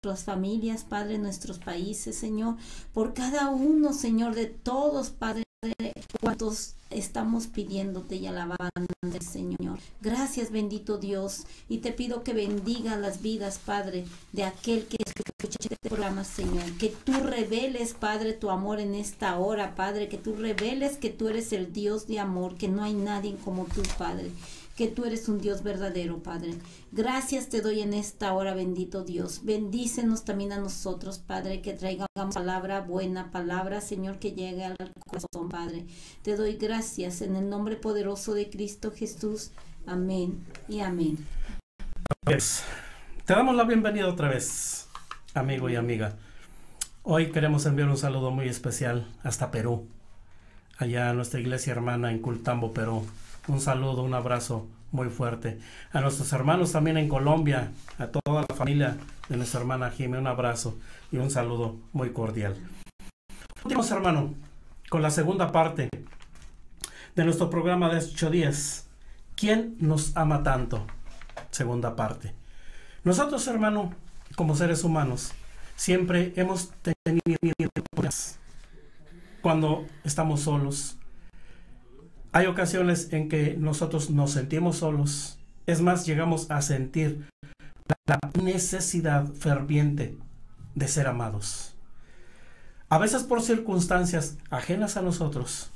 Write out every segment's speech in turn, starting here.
nuestras familias, Padre, nuestros países, Señor, por cada uno, Señor, de todos, Padre, cuantos estamos pidiéndote y alabando, Señor. Gracias, bendito Dios, y te pido que bendiga las vidas, Padre, de aquel que escucha este programa, Señor. Que tú reveles, Padre, tu amor en esta hora, Padre, que tú reveles que tú eres el Dios de amor, que no hay nadie como tú, Padre, que tú eres un Dios verdadero, Padre. Gracias te doy en esta hora, bendito Dios. Bendícenos también a nosotros, Padre, que traigamos palabra, buena palabra, Señor, que llegue al corazón, Padre. Te doy gracias en el nombre poderoso de Cristo Jesús. Amén y amén. Pues, te damos la bienvenida otra vez, amigo y amiga. Hoy queremos enviar un saludo muy especial hasta Perú, allá a nuestra iglesia hermana en Cultambo, Perú. Un saludo, un abrazo muy fuerte. A nuestros hermanos también en Colombia, a toda la familia de nuestra hermana Jimé, un abrazo y un saludo muy cordial. Continuamos, hermano, con la segunda parte de nuestro programa de 8 días. ¿Quién nos ama tanto? Segunda parte. Nosotros, hermano, como seres humanos, siempre hemos tenido problemas cuando estamos solos. Hay ocasiones en que nosotros nos sentimos solos. Es más, llegamos a sentir la necesidad ferviente de ser amados. A veces por circunstancias ajenas a nosotros,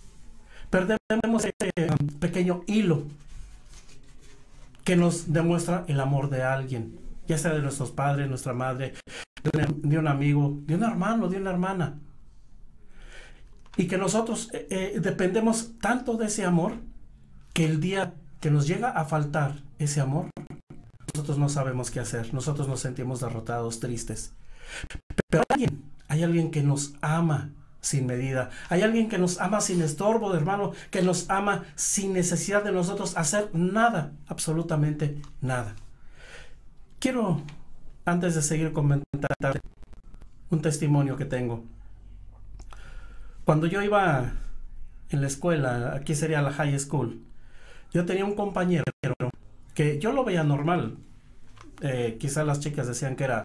perdemos ese pequeño hilo que nos demuestra el amor de alguien, ya sea de nuestros padres, nuestra madre, de un amigo, de un hermano, de una hermana. Y que nosotros dependemos tanto de ese amor, que el día que nos llega a faltar ese amor, nosotros no sabemos qué hacer, nosotros nos sentimos derrotados, tristes. Pero hay alguien que nos ama sin medida, hay alguien que nos ama sin estorbo, hermano, que nos ama sin necesidad de nosotros hacer nada, absolutamente nada. Quiero, antes de seguir comentando, un testimonio que tengo. Cuando yo iba en la escuela, aquí sería la high school, yo tenía un compañero que yo lo veía normal. Quizás las chicas decían que era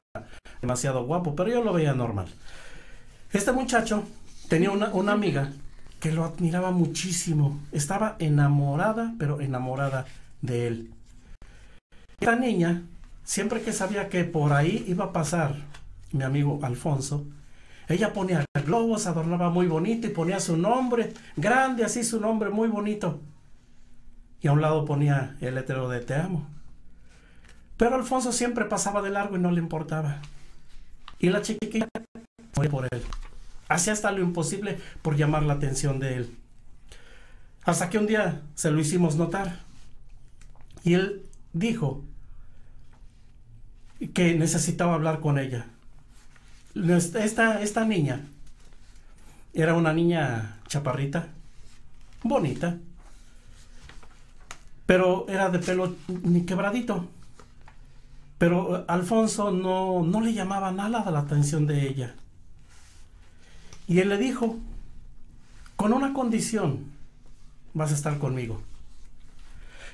demasiado guapo, pero yo lo veía normal. Este muchacho tenía una amiga que lo admiraba muchísimo. Estaba enamorada, pero enamorada de él. Esta niña, siempre que sabía que por ahí iba a pasar mi amigo Alfonso, ella ponía globos, adornaba muy bonito y ponía su nombre grande, así su nombre muy bonito. Y a un lado ponía el letrero de te amo. Pero Alfonso siempre pasaba de largo y no le importaba. Y la chiquilla moría por él. Hacía hasta lo imposible por llamar la atención de él. Hasta que un día se lo hicimos notar. Y él dijo que necesitaba hablar con ella. Esta niña era una niña chaparrita, bonita, pero era de pelo ni quebradito. Pero Alfonso no le llamaba nada la atención de ella. Y él le dijo, con una condición, vas a estar conmigo.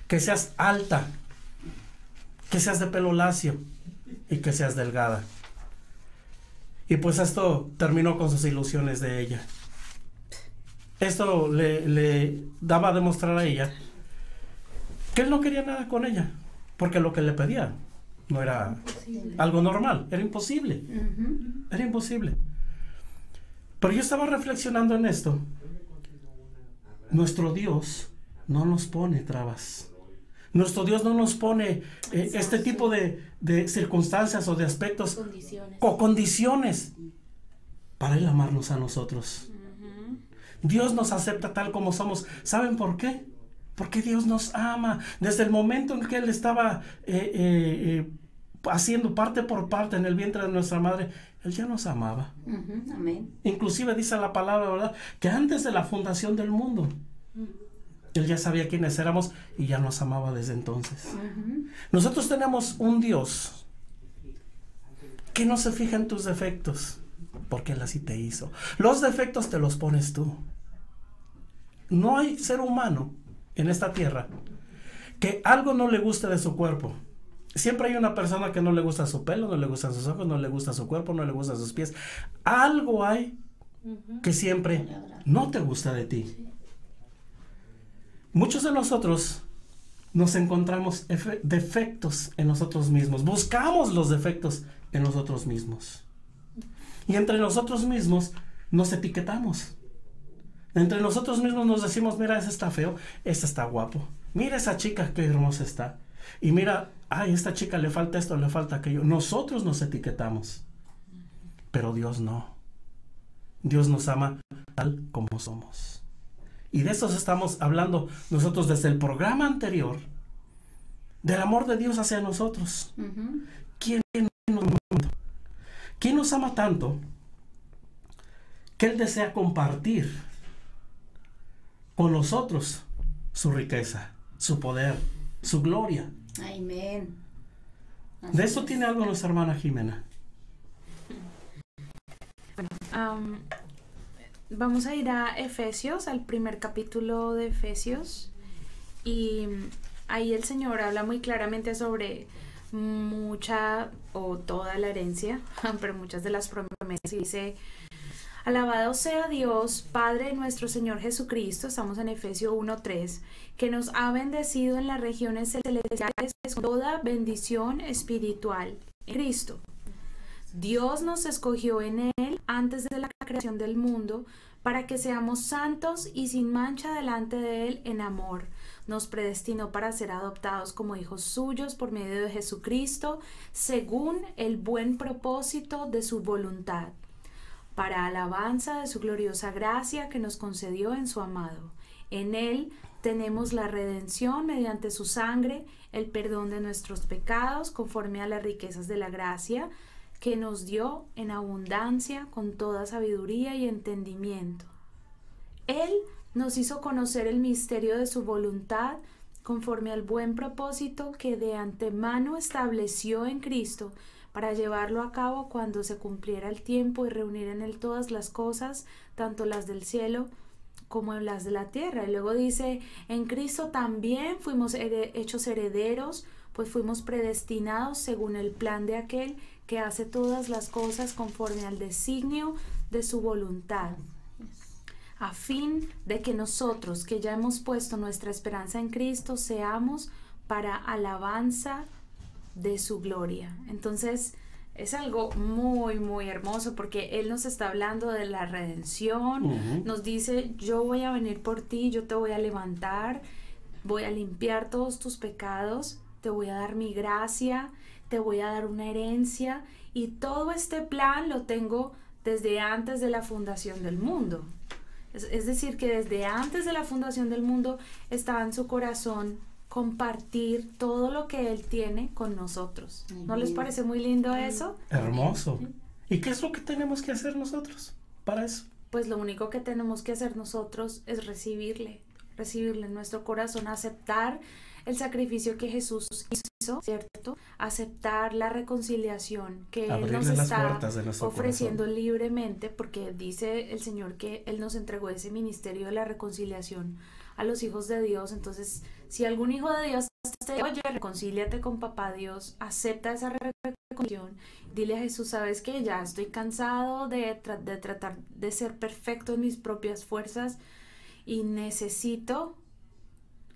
Que seas alta, que seas de pelo lacio y que seas delgada. Y pues esto terminó con sus ilusiones de ella. Esto le daba a demostrar a ella que él no quería nada con ella, porque lo que le pedía no era algo normal, era imposible. Era imposible. Pero yo estaba reflexionando en esto. Nuestro Dios no nos pone trabas. Nuestro Dios no nos pone este tipo de circunstancias o de aspectos o condiciones para Él amarnos a nosotros. Dios nos acepta tal como somos. ¿Saben por qué? Porque Dios nos ama. Desde el momento en que Él estaba haciendo parte por parte en el vientre de nuestra madre, Él ya nos amaba. Amén. Inclusive dice la palabra, ¿verdad?, que antes de la fundación del mundo, Él ya sabía quiénes éramos y ya nos amaba desde entonces. Nosotros tenemos un Dios que no se fija en tus defectos, porque Él así te hizo. Los defectos te los pones tú. No hay ser humano en esta tierra que algo no le guste de su cuerpo, Siempre hay una persona que no le gusta su pelo, no le gustan sus ojos, no le gusta su cuerpo, no le gustan sus pies. Algo hay que siempre no te gusta de ti. Muchos de nosotros nos encontramos defectos en nosotros mismos. Buscamos los defectos en nosotros mismos. Y entre nosotros mismos nos etiquetamos. Entre nosotros mismos nos decimos, mira, ese está feo, este está guapo. Mira esa chica, qué hermosa está. Y mira, ay, a esta chica le falta esto, le falta aquello. Nosotros nos etiquetamos. Pero Dios no. Dios nos ama tal como somos. Y de eso estamos hablando nosotros desde el programa anterior, del amor de Dios hacia nosotros. ¿Quién nos ama tanto que Él desea compartir con nosotros su riqueza, su poder, su gloria? Amén. De eso tiene algo nuestra hermana Jimena. Bueno, vamos a ir a Efesios, al primer capítulo de Efesios, y ahí el Señor habla muy claramente sobre mucha o toda la herencia, pero muchas de las promesas, y dice: alabado sea Dios, Padre de nuestro Señor Jesucristo, estamos en Efesios 1:3, que nos ha bendecido en las regiones celestiales con toda bendición espiritual en Cristo. Dios nos escogió en Él antes de la creación del mundo para que seamos santos y sin mancha delante de Él en amor. Nos predestinó para ser adoptados como hijos suyos por medio de Jesucristo, según el buen propósito de su voluntad, para alabanza de su gloriosa gracia que nos concedió en su amado. En Él tenemos la redención mediante su sangre, el perdón de nuestros pecados, conforme a las riquezas de la gracia que nos dio en abundancia con toda sabiduría y entendimiento. Él nos hizo conocer el misterio de su voluntad, conforme al buen propósito que de antemano estableció en Cristo, para llevarlo a cabo cuando se cumpliera el tiempo y reunir en Él todas las cosas, tanto las del cielo como las de la tierra. Y luego dice: en Cristo también fuimos hechos herederos, pues fuimos predestinados según el plan de aquel que hace todas las cosas conforme al designio de su voluntad, a fin de que nosotros, que ya hemos puesto nuestra esperanza en Cristo, seamos para alabanza de su gloria. Entonces es algo muy, muy hermoso, porque Él nos está hablando de la redención. Nos dice: yo voy a venir por ti, yo te voy a levantar, voy a limpiar todos tus pecados, te voy a dar mi gracia, te voy a dar una herencia, y todo este plan lo tengo desde antes de la fundación del mundo. Es decir, que desde antes de la fundación del mundo estaba en su corazón compartir todo lo que Él tiene con nosotros. ¿No les parece muy lindo eso? Hermoso. ¿Y qué es lo que tenemos que hacer nosotros para eso? Pues lo único que tenemos que hacer nosotros es recibirle en nuestro corazón, aceptar el sacrificio que Jesús hizo, ¿cierto? Aceptar la reconciliación que Él nos está ofreciendo corazón libremente, porque dice el Señor que Él nos entregó ese ministerio de la reconciliación a los hijos de Dios. Entonces, si algún hijo de Dios te dice: oye, reconcíliate con papá Dios, acepta esa reconciliación, dile a Jesús: sabes que ya estoy cansado de tratar de ser perfecto en mis propias fuerzas, y necesito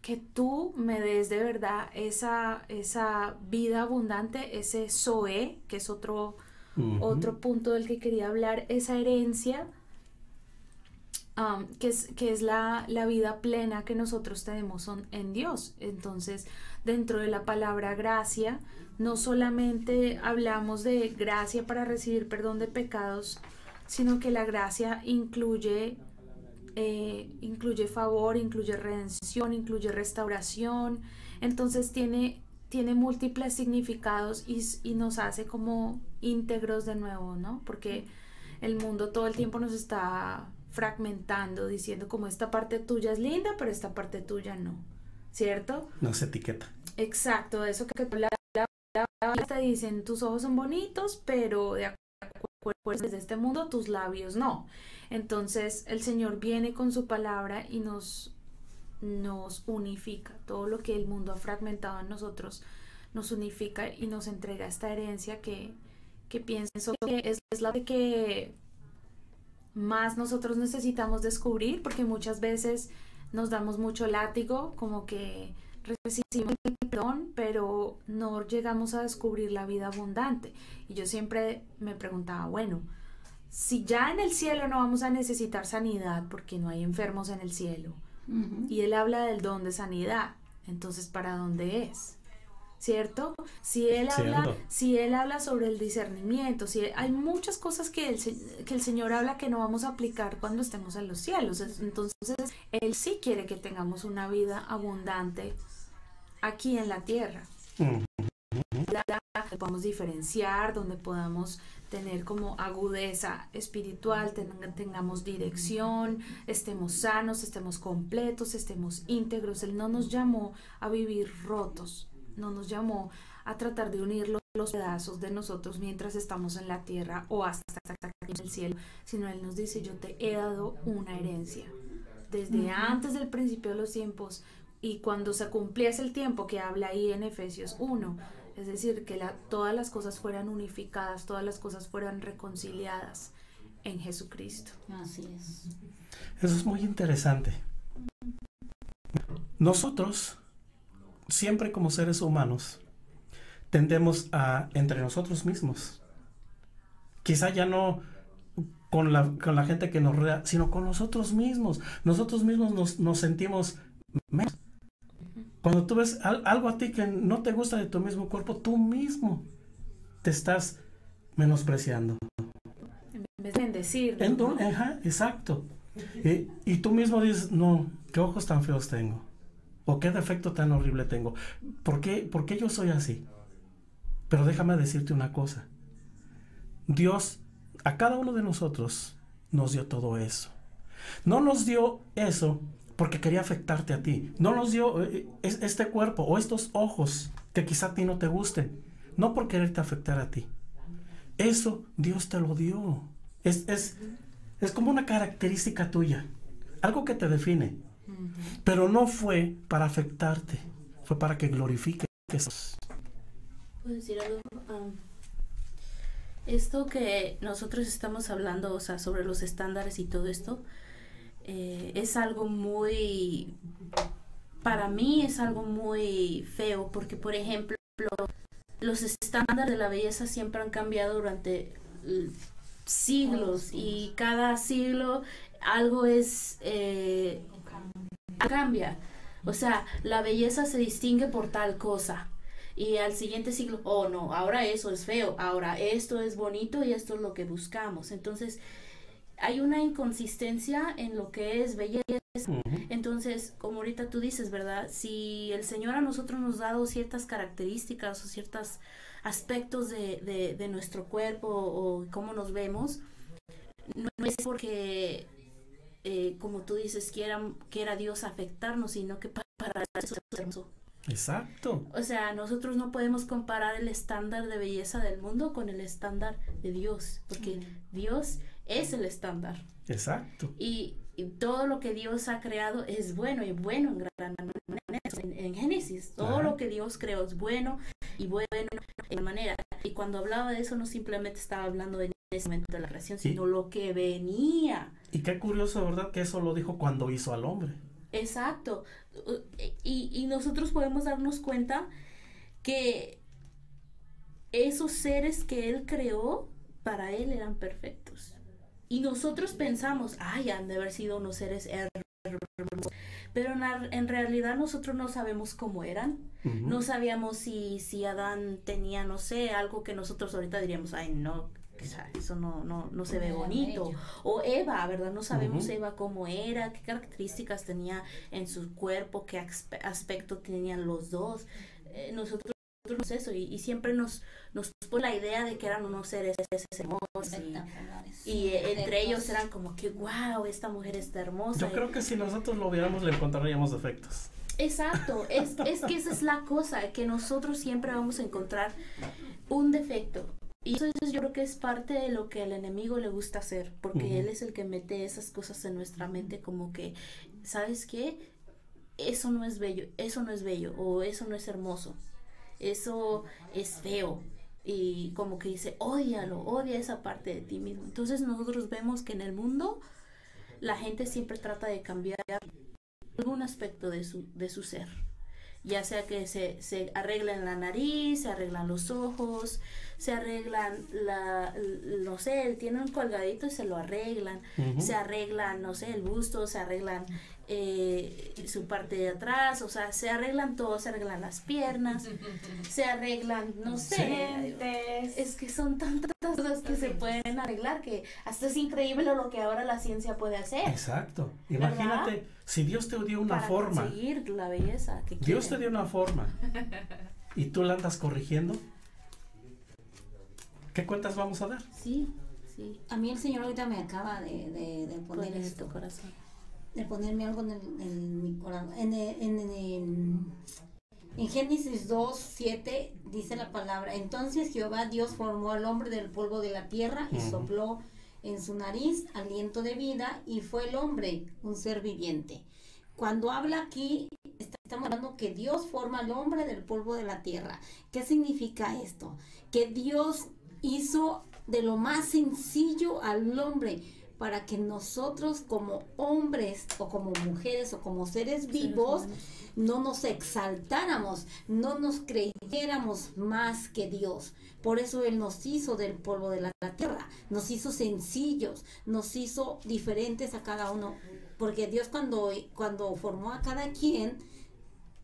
que tú me des de verdad esa vida abundante, ese Zoe, que es otro punto del que quería hablar, esa herencia, que es la vida plena que nosotros tenemos en Dios. Entonces, dentro de la palabra gracia, no solamente hablamos de gracia para recibir perdón de pecados, sino que la gracia incluye favor, incluye redención, incluye restauración. Entonces tiene múltiples significados y nos hace como íntegros de nuevo, ¿no? Porque el mundo todo el tiempo nos está fragmentando, diciendo como: esta parte tuya es linda, pero esta parte tuya no, ¿cierto? No se etiqueta. Exacto, eso que te dicen: tus ojos son bonitos, pero de acuerdo desde este mundo tus labios no. Entonces el Señor viene con su palabra y nos unifica. Todo lo que el mundo ha fragmentado en nosotros nos unifica y nos entrega esta herencia que pienso que es la de que más nosotros necesitamos descubrir, porque muchas veces nos damos mucho látigo, como que recibimos el perdón, pero no llegamos a descubrir la vida abundante. Y yo siempre me preguntaba, bueno, si ya en el cielo no vamos a necesitar sanidad porque no hay enfermos en el cielo, y él habla del don de sanidad, entonces ¿para dónde es? ¿Cierto? Si él habla sobre el discernimiento, hay muchas cosas que el Señor habla que no vamos a aplicar cuando estemos en los cielos. Entonces él sí quiere que tengamos una vida abundante aquí en la tierra, donde podamos diferenciar, donde podamos tener como agudeza espiritual, tengamos dirección, estemos sanos, estemos completos, estemos íntegros. Él no nos llamó a vivir rotos, no nos llamó a tratar de unir los pedazos de nosotros mientras estamos en la tierra o hasta aquí en el cielo, sino Él nos dice, yo te he dado una herencia desde antes del principio de los tiempos. Y cuando se cumpliese el tiempo que habla ahí en Efesios 1, es decir, que todas las cosas fueran unificadas, todas las cosas fueran reconciliadas en Jesucristo. Así es. Eso es muy interesante. Nosotros, siempre como seres humanos, tendemos a, entre nosotros mismos, quizá ya no con la gente que nos rodea, sino con nosotros mismos. Nosotros mismos nos sentimos menos. Cuando tú ves algo a ti que no te gusta de tu mismo cuerpo, tú mismo te estás menospreciando. En vez de bendecir. Exacto. Y tú mismo dices, no, qué ojos tan feos tengo. O qué defecto tan horrible tengo. ¿Por qué yo soy así? Pero déjame decirte una cosa. Dios, a cada uno de nosotros, nos dio todo eso. No nos dio eso porque quería afectarte a ti. No nos dio este cuerpo o estos ojos que quizá a ti no te gusten. No por quererte afectar a ti. Eso Dios te lo dio. Es como una característica tuya. Algo que te define. Pero no fue para afectarte. Fue para que glorifiques a Dios. ¿Puedo decir algo? Esto que nosotros estamos hablando, o sea, sobre los estándares y todo esto, es algo muy, para mí es algo muy feo, porque por ejemplo, los estándares de la belleza siempre han cambiado durante siglos, y cada siglo algo cambia. O sea, la belleza se distingue por tal cosa. Y al siguiente siglo, oh no, ahora eso es feo, ahora esto es bonito y esto es lo que buscamos. Entonces, hay una inconsistencia en lo que es belleza. Entonces, como ahorita tú dices, ¿verdad? Si el Señor a nosotros nos ha dado ciertas características o ciertos aspectos de nuestro cuerpo o cómo nos vemos, no es porque, como tú dices, quiera Dios afectarnos, sino que para eso es hermoso. Exacto. O sea, nosotros no podemos comparar el estándar de belleza del mundo con el estándar de Dios, porque Dios es el estándar. Exacto. Y todo lo que Dios ha creado es bueno, y bueno en gran manera. En Génesis, todo lo que Dios creó es bueno y bueno en manera. Y cuando hablaba de eso, no simplemente estaba hablando en ese momento de la creación, sino lo que venía. Y qué curioso, ¿verdad? Que eso lo dijo cuando hizo al hombre. Exacto. Y nosotros podemos darnos cuenta que esos seres que Él creó, para Él eran perfectos. Y nosotros pensamos, ay, han de haber sido unos seres hermosos. Pero en realidad nosotros no sabemos cómo eran. No sabíamos si Adán tenía, no sé, algo que nosotros ahorita diríamos, ay, no, eso no se ve bonito. O Eva, ¿verdad? No sabemos Eva cómo era, qué características tenía en su cuerpo, qué aspecto tenían los dos. Nosotros eso, y siempre nos pone la idea de que eran unos seres hermosos y entre ellos eran como que wow, esta mujer está hermosa. Yo creo que si nosotros lo viéramos le encontraríamos defectos. Exacto, es que esa es la cosa, que nosotros siempre vamos a encontrar un defecto. Y eso yo creo que es parte de lo que al enemigo le gusta hacer, porque él es el que mete esas cosas en nuestra mente, como que, ¿sabes qué? Eso no es bello, o eso no es hermoso. eso es feo. Y como que dice, ódialo, odia esa parte de ti mismo. Entonces nosotros vemos que en el mundo la gente siempre trata de cambiar algún aspecto de su ser. Ya sea que se arreglan la nariz, se arreglan los ojos, se arreglan no sé, tienen un colgadito y se lo arreglan, se arreglan, no sé, el busto, se arreglan su parte de atrás, o sea, se arreglan todo, se arreglan las piernas, se arreglan, no sé, es que son tantas cosas que se pueden arreglar que hasta es increíble lo que ahora la ciencia puede hacer. Exacto. Imagínate, ¿verdad? Si Dios te dio una Para forma, conseguir la belleza que Dios te quieren. dio una forma y tú la andas corrigiendo, ¿qué cuentas vamos a dar? Sí, sí. A mí el Señor ahorita me acaba de poner Pon en esto, tu corazón. de ponerme algo en mi corazón. En Génesis 2:7 dice la palabra: entonces Jehová Dios formó al hombre del polvo de la tierra y sopló en su nariz aliento de vida, y fue el hombre un ser viviente. Cuando habla aquí, estamos hablando que Dios forma al hombre del polvo de la tierra. ¿Qué significa esto? Que Dios hizo de lo más sencillo al hombre, para que nosotros como hombres o como mujeres o como seres vivos no nos exaltáramos, no nos creyéramos más que Dios. Por eso Él nos hizo del polvo de la tierra, nos hizo sencillos, nos hizo diferentes a cada uno, porque Dios cuando formó a cada quien,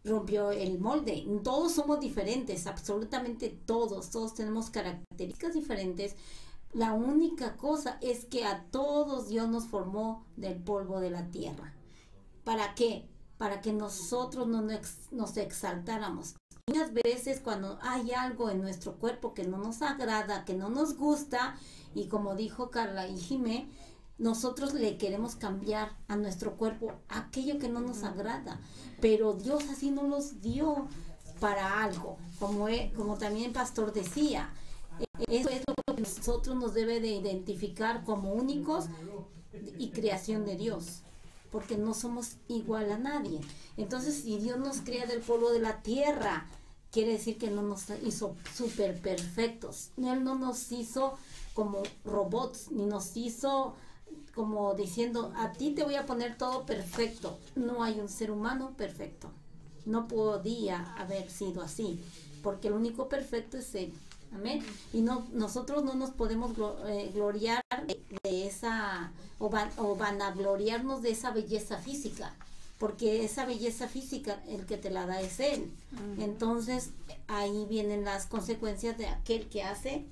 rompió el molde. Todos somos diferentes, absolutamente todos tenemos características diferentes. La única cosa es que a todos Dios nos formó del polvo de la tierra. ¿Para qué? Para que nosotros no nos exaltáramos. Muchas veces cuando hay algo en nuestro cuerpo que no nos agrada, que no nos gusta, y como dijo Carla y Jimé, nosotros le queremos cambiar a nuestro cuerpo aquello que no nos agrada, pero Dios así nos los dio para algo, como también el pastor decía. Eso es lo que nosotros nos debe de identificar como únicos y creación de Dios, porque no somos igual a nadie. Entonces, si Dios nos crea del polvo de la tierra, quiere decir que no nos hizo súper perfectos. Él no nos hizo como robots, ni nos hizo como diciendo, a ti te voy a poner todo perfecto. No hay un ser humano perfecto. No podía haber sido así, porque el único perfecto es Él. Amén. Y nosotros no nos podemos gloriar de esa o vanagloriarnos de esa belleza física, porque esa belleza física el que te la da es Él. Entonces ahí vienen las consecuencias de aquel que hace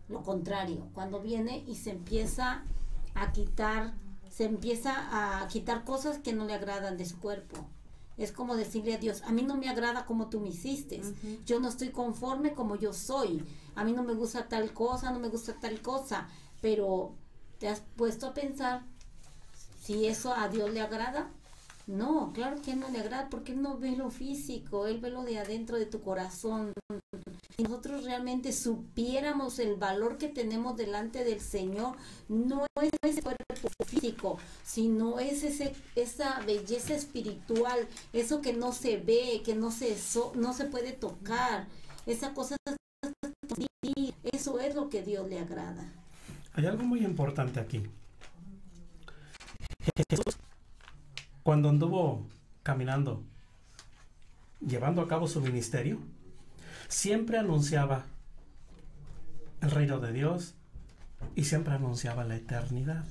lo contrario, cuando viene y se empieza a quitar cosas que no le agradan de su cuerpo. Es como decirle a Dios, a mí no me agrada como tú me hiciste, yo no estoy conforme como yo soy, a mí no me gusta tal cosa, pero ¿te has puesto a pensar si eso a Dios le agrada? No, claro que no le agrada, porque Él no ve lo físico, Él ve lo de adentro de tu corazón. Si nosotros realmente supiéramos el valor que tenemos delante del Señor, no es ese cuerpo físico, sino es esa belleza espiritual, eso que no se ve, que no se puede tocar, esa cosa, eso es lo que Dios le agrada. Hay algo muy importante aquí. Jesús, cuando anduvo caminando, llevando a cabo su ministerio, siempre anunciaba el reino de Dios y siempre anunciaba la eternidad.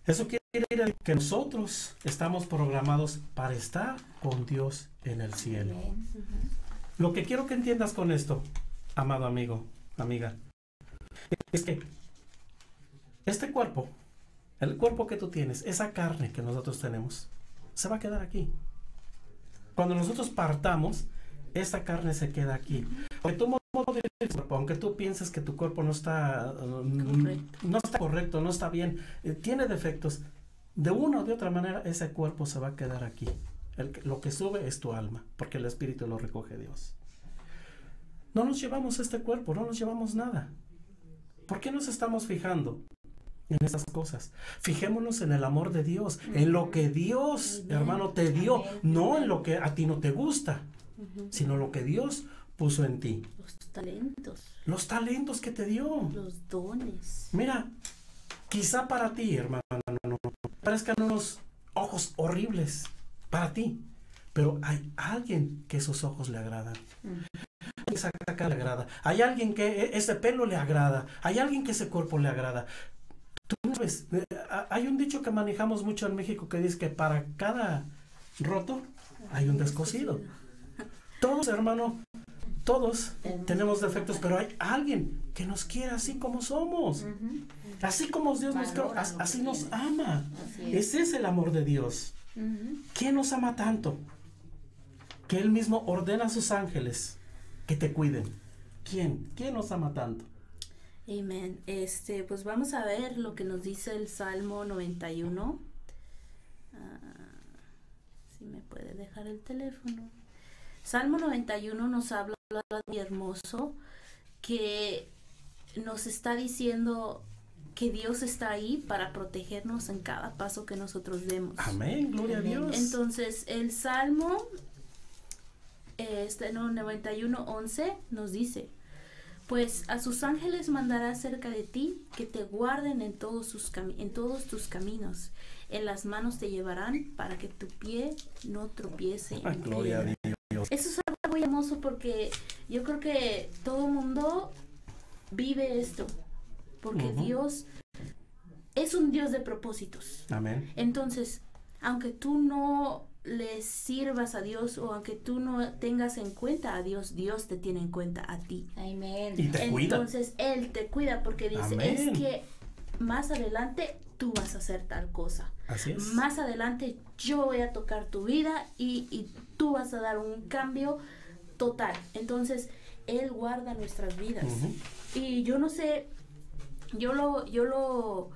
Eso quiere decir que nosotros estamos programados para estar con Dios en el cielo. Lo que quiero que entiendas con esto, amado amigo, amiga, es que este cuerpo, el cuerpo que tú tienes, esa carne que nosotros tenemos, se va a quedar aquí. Cuando nosotros partamos, esta carne se queda aquí. Aunque tú pienses que tu cuerpo no está correcto, no está bien, tiene defectos, de una o de otra manera ese cuerpo se va a quedar aquí. Lo que sube es tu alma, porque el espíritu lo recoge Dios. No nos llevamos este cuerpo, no nos llevamos nada. ¿Por qué nos estamos fijando en esas cosas? Fijémonos en el amor de Dios, en lo que Dios, hermano, te dio, no en lo que a ti no te gusta. sino lo que Dios puso en ti. Los talentos que te dio. Los dones. Mira, quizá para ti, hermano, no parezcan unos ojos horribles para ti, pero hay alguien que esos ojos le agradan. Esa cara le agrada. Hay alguien que ese pelo le agrada. Hay alguien que ese cuerpo le agrada. Tú sabes, hay un dicho que manejamos mucho en México que dice que para cada roto hay un descosido. Todos, hermano, todos tenemos defectos, pero hay alguien que nos quiere así como somos. Así como Dios nos creó, así nos ama. Ese es el amor de Dios. ¿Quién nos ama tanto? Que Él mismo ordena a sus ángeles que te cuiden. ¿Quién? ¿Quién nos ama tanto? Amén. Pues vamos a ver lo que nos dice el Salmo 91. Si me puede dejar el teléfono. Salmo 91 nos habla muy hermoso, que nos está diciendo que Dios está ahí para protegernos en cada paso que nosotros demos. Amén, gloria a Dios. Entonces, el Salmo 91:11 nos dice: pues a sus ángeles mandará cerca de ti, que te guarden en todos tus caminos. En las manos te llevarán para que tu pie no tropiece en piedra. Gloria a Dios. Eso es algo muy hermoso, porque yo creo que todo mundo vive esto, porque Dios es un Dios de propósitos. Amén. Entonces, aunque tú no le sirvas a Dios, o aunque tú no tengas en cuenta a Dios, Dios te tiene en cuenta a ti. Amén. Y te cuida. Entonces Él te cuida, porque dice: Amén. es que más adelante tú vas a hacer tal cosa. Así es. Más adelante yo voy a tocar tu vida y tú vas a dar un cambio total. Entonces Él guarda nuestras vidas. Y yo no sé, yo lo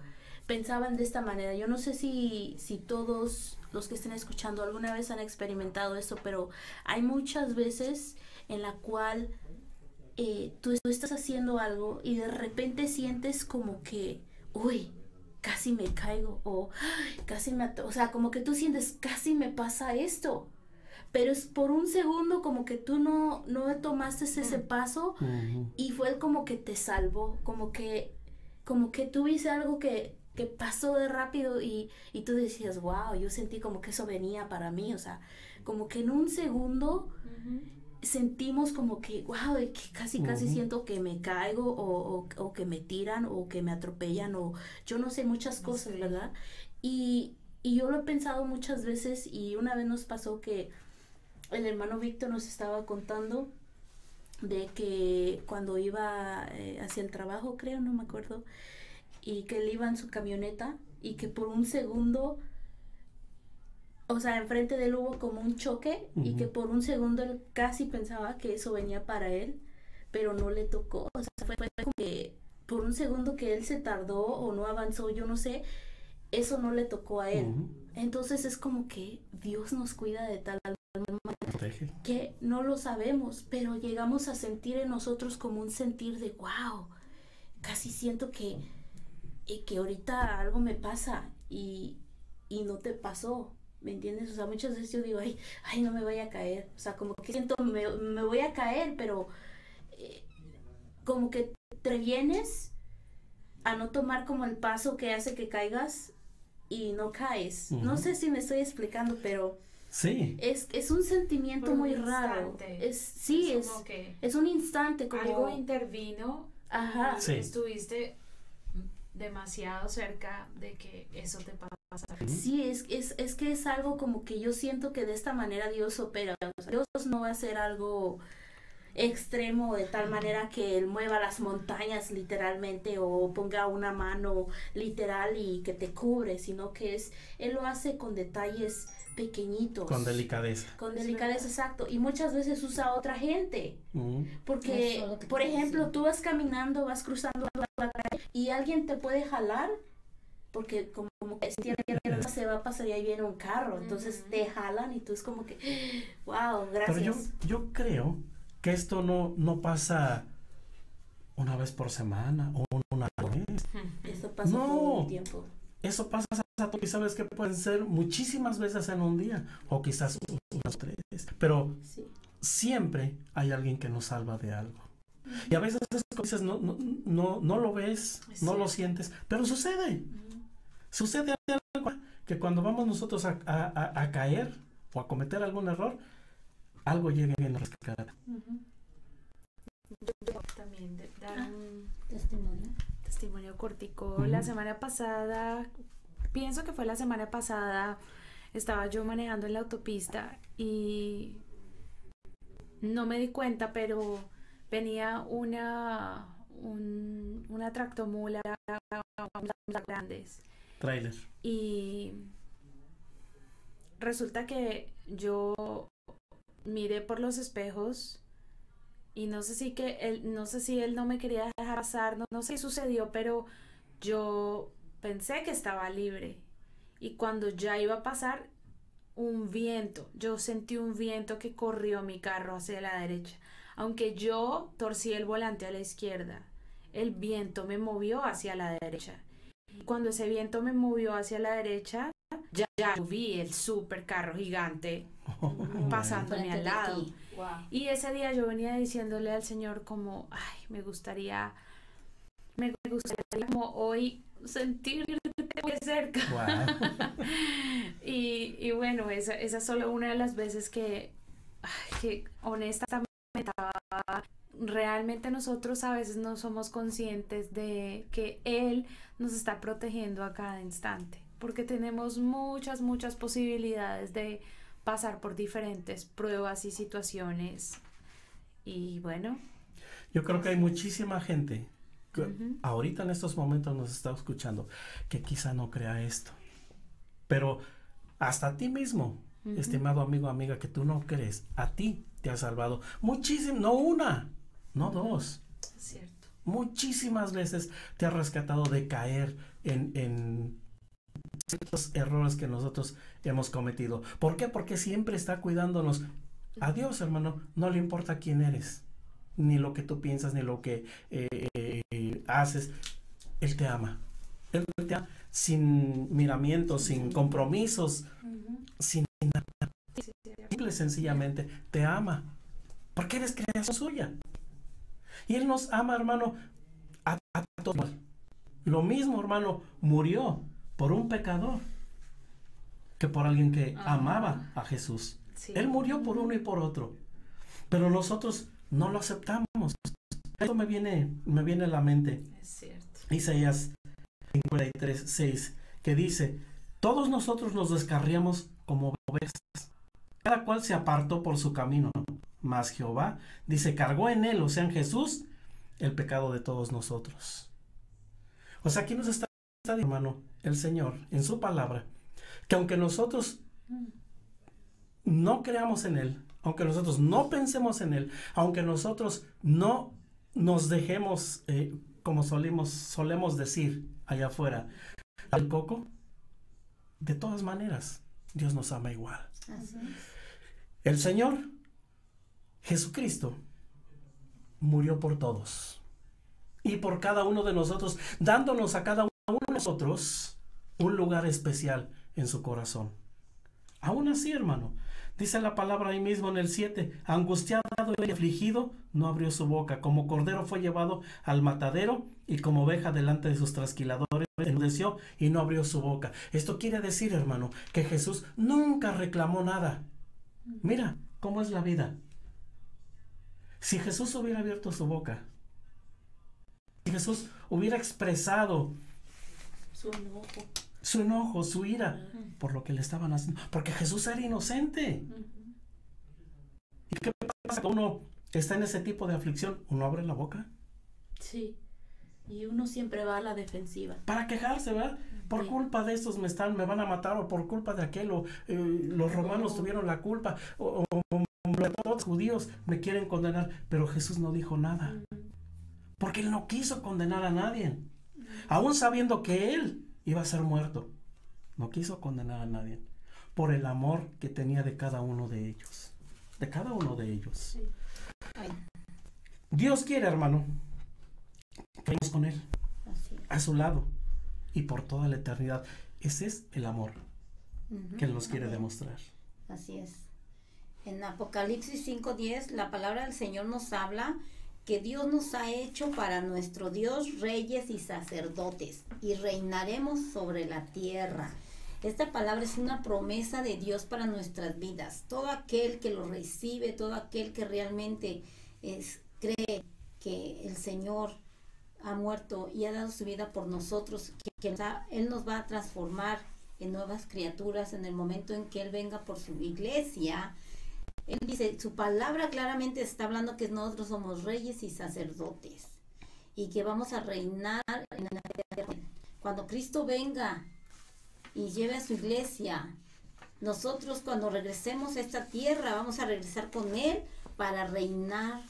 pensaba de esta manera. Yo no sé si todos los que estén escuchando alguna vez han experimentado eso, pero hay muchas veces en la cual tú estás haciendo algo y de repente sientes como que, uy, casi me caigo, o o sea, como que tú sientes, casi me pasa esto, pero es por un segundo como que tú no tomaste ese paso, y fue como que te salvó, como que tú viste algo que pasó de rápido, y tú decías: wow, yo sentí como que eso venía para mí. O sea, como que en un segundo sentimos como que, wow, que casi siento que me caigo, o que me tiran, o que me atropellan, o yo no sé, muchas cosas, ¿verdad? Y yo lo he pensado muchas veces, y una vez nos pasó que el hermano Víctor nos estaba contando de que cuando iba hacia el trabajo, creo, no me acuerdo, y que él iba en su camioneta, y que por un segundo, o sea, enfrente de él hubo como un choque, y que por un segundo él casi pensaba que eso venía para él, pero no le tocó. O sea, fue como que por un segundo que él se tardó o no avanzó, yo no sé, eso no le tocó a él. Entonces es como que Dios nos cuida de tal manera que no lo sabemos, pero llegamos a sentir en nosotros como un sentir de wow, casi siento que ahorita algo me pasa, y no te pasó, ¿me entiendes? O sea, muchas veces yo digo, ay, no me voy a caer, o sea, como que siento, me voy a caer, pero como que te vienes a no tomar como el paso que hace que caigas y no caes. No sé si me estoy explicando, pero sí, es un sentimiento muy raro. Es un instante, como algo intervino. Ajá. Sí. Estuviste demasiado cerca de que eso te pasa. Sí, es que es algo como que yo siento que de esta manera Dios opera. O sea, Dios no va a hacer algo extremo de tal manera que Él mueva las montañas literalmente, o ponga una mano literal y que te cubre, sino que Él lo hace con detalles pequeñitos. Con delicadeza. Con delicadeza, exacto. Y muchas veces usa a otra gente. Porque, por ejemplo, tú vas caminando, vas cruzando la calle y alguien te puede jalar, porque como que se va a pasar y ahí viene un carro. Entonces te jalan y tú es como que, wow, gracias. Pero yo creo que esto no pasa una vez por semana o una vez. Esto pasa todo el tiempo. Eso pasa, y sabes que pueden ser muchísimas veces en un día, o quizás unas 3. Pero siempre hay alguien que nos salva de algo. Y a veces esas cosas no lo ves, no lo sientes, pero sucede. Sucede algo que cuando vamos nosotros a caer o a cometer algún error, algo llega y nos rescata. Yo también dar un testimonio cortico. La semana pasada, pienso que fue la semana pasada, estaba yo manejando en la autopista y no me di cuenta, pero venía una tractomula grandes. Trailer. Y resulta que yo miré por los espejos y no sé si él no me quería dejar pasar, no sé qué sucedió, pero yo pensé que estaba libre. Y cuando ya iba a pasar, yo sentí un viento que corrió mi carro hacia la derecha. Aunque yo torcí el volante a la izquierda, el viento me movió hacia la derecha. Y cuando ese viento me movió hacia la derecha, ya vi el super carro gigante pasándome al lado. Wow. Y ese día yo venía diciéndole al Señor como, ay, me gustaría como hoy sentirte muy cerca. Wow. y bueno, esa es solo una de las veces que honestamente realmente nosotros a veces no somos conscientes de que Él nos está protegiendo a cada instante, porque tenemos muchas posibilidades de pasar por diferentes pruebas y situaciones. Y bueno, yo creo que hay muchísima gente que ahorita en estos momentos nos está escuchando que quizá no crea esto, pero hasta a ti mismo, estimado amigo, amiga, que tú no crees, a ti te ha salvado muchísimo, no una, no dos. es cierto. Muchísimas veces te ha rescatado de caer en ciertos errores que nosotros hemos cometido. ¿Por qué? Porque siempre está cuidándonos. A Dios, hermano, no le importa quién eres, ni lo que tú piensas, ni lo que haces. Él te ama. Él te ama sin miramientos, sin compromisos, sin nada. Simple, sencillamente, te ama. Porque eres creación suya. Y Él nos ama, hermano, a todos. Lo mismo, hermano, murió por un pecador que por alguien que amaba a Jesús. Sí. Él murió por uno y por otro. Pero nosotros no lo aceptamos. Esto me viene a la mente. Es cierto. Isaías 53:6, que dice: todos nosotros nos descarriamos como ovejas, cada cual se apartó por su camino, mas Jehová, dice, cargó en él, o sea, en Jesús, el pecado de todos nosotros. O sea, aquí nos está diciendo, hermano, el Señor, en su palabra, que aunque nosotros no creamos en Él, aunque nosotros no pensemos en Él, aunque nosotros no nos dejemos, como solemos decir allá afuera, al coco, de todas maneras, Dios nos ama igual. Así es. El Señor Jesucristo murió por todos y por cada uno de nosotros, dándonos a cada uno de nosotros un lugar especial en su corazón. Aún así, hermano, dice la palabra ahí mismo en el 7, angustiado y afligido, no abrió su boca, como cordero fue llevado al matadero, y como oveja delante de sus trasquiladores, enmudeció y no abrió su boca. Esto quiere decir, hermano, que Jesús nunca reclamó nada. Mira cómo es la vida. Si Jesús hubiera abierto su boca, si Jesús hubiera expresado su enojo, su ira, por lo que le estaban haciendo, porque Jesús era inocente. ¿Y qué pasa cuando uno está en ese tipo de aflicción? ¿Uno abre la boca? Sí. Y uno siempre va a la defensiva. Para quejarse, ¿verdad? Por culpa de estos me van a matar, o por culpa de aquel, o los romanos tuvieron la culpa, o todos los judíos me quieren condenar. Pero Jesús no dijo nada, porque Él no quiso condenar a nadie. Aún sabiendo que Él iba a ser muerto, no quiso condenar a nadie, por el amor que tenía de cada uno de ellos. De cada uno de ellos. Sí. Dios quiere, hermano, que vayamos con Él, Así es. a su lado, y por toda la eternidad. Ese es el amor que Él nos quiere demostrar. Así es. En Apocalipsis 5:10 la palabra del Señor nos habla que Dios nos ha hecho para nuestro Dios reyes y sacerdotes y reinaremos sobre la tierra. Esta palabra es una promesa de Dios para nuestras vidas. Todo aquel que lo recibe, todo aquel que realmente cree que el Señor ha muerto y ha dado su vida por nosotros, que Él nos va a transformar en nuevas criaturas en el momento en que Él venga por su iglesia. Él dice, su palabra claramente está hablando que nosotros somos reyes y sacerdotes y que vamos a reinar en la tierra. Cuando Cristo venga y lleve a su iglesia, nosotros cuando regresemos a esta tierra vamos a regresar con Él para reinar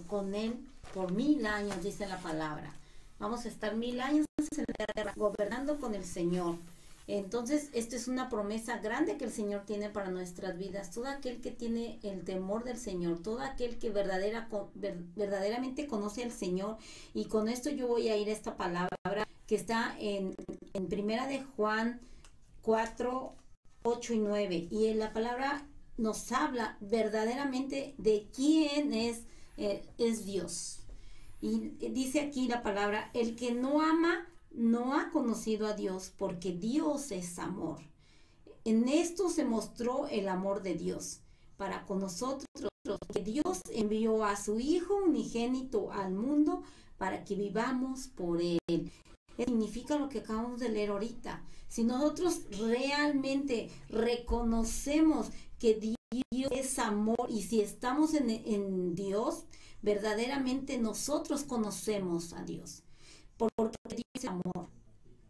con Él por 1000 años, dice la palabra. Vamos a estar 1000 años en la tierra gobernando con el Señor. Entonces, esta es una promesa grande que el Señor tiene para nuestras vidas. Todo aquel que tiene el temor del Señor, todo aquel que verdaderamente conoce al Señor. Y con esto yo voy a ir a esta palabra que está en Primera de Juan 4, 8 y 9. Y en la palabra nos habla verdaderamente de quién es Dios. Y dice aquí la palabra, el que no ama no ha conocido a Dios, porque Dios es amor. En esto se mostró el amor de Dios para con nosotros, que Dios envió a su Hijo unigénito al mundo para que vivamos por Él. Significa lo que acabamos de leer ahorita. Si nosotros realmente reconocemos que Dios es amor y si estamos en Dios, verdaderamente nosotros conocemos a Dios. Porque Dios es amor.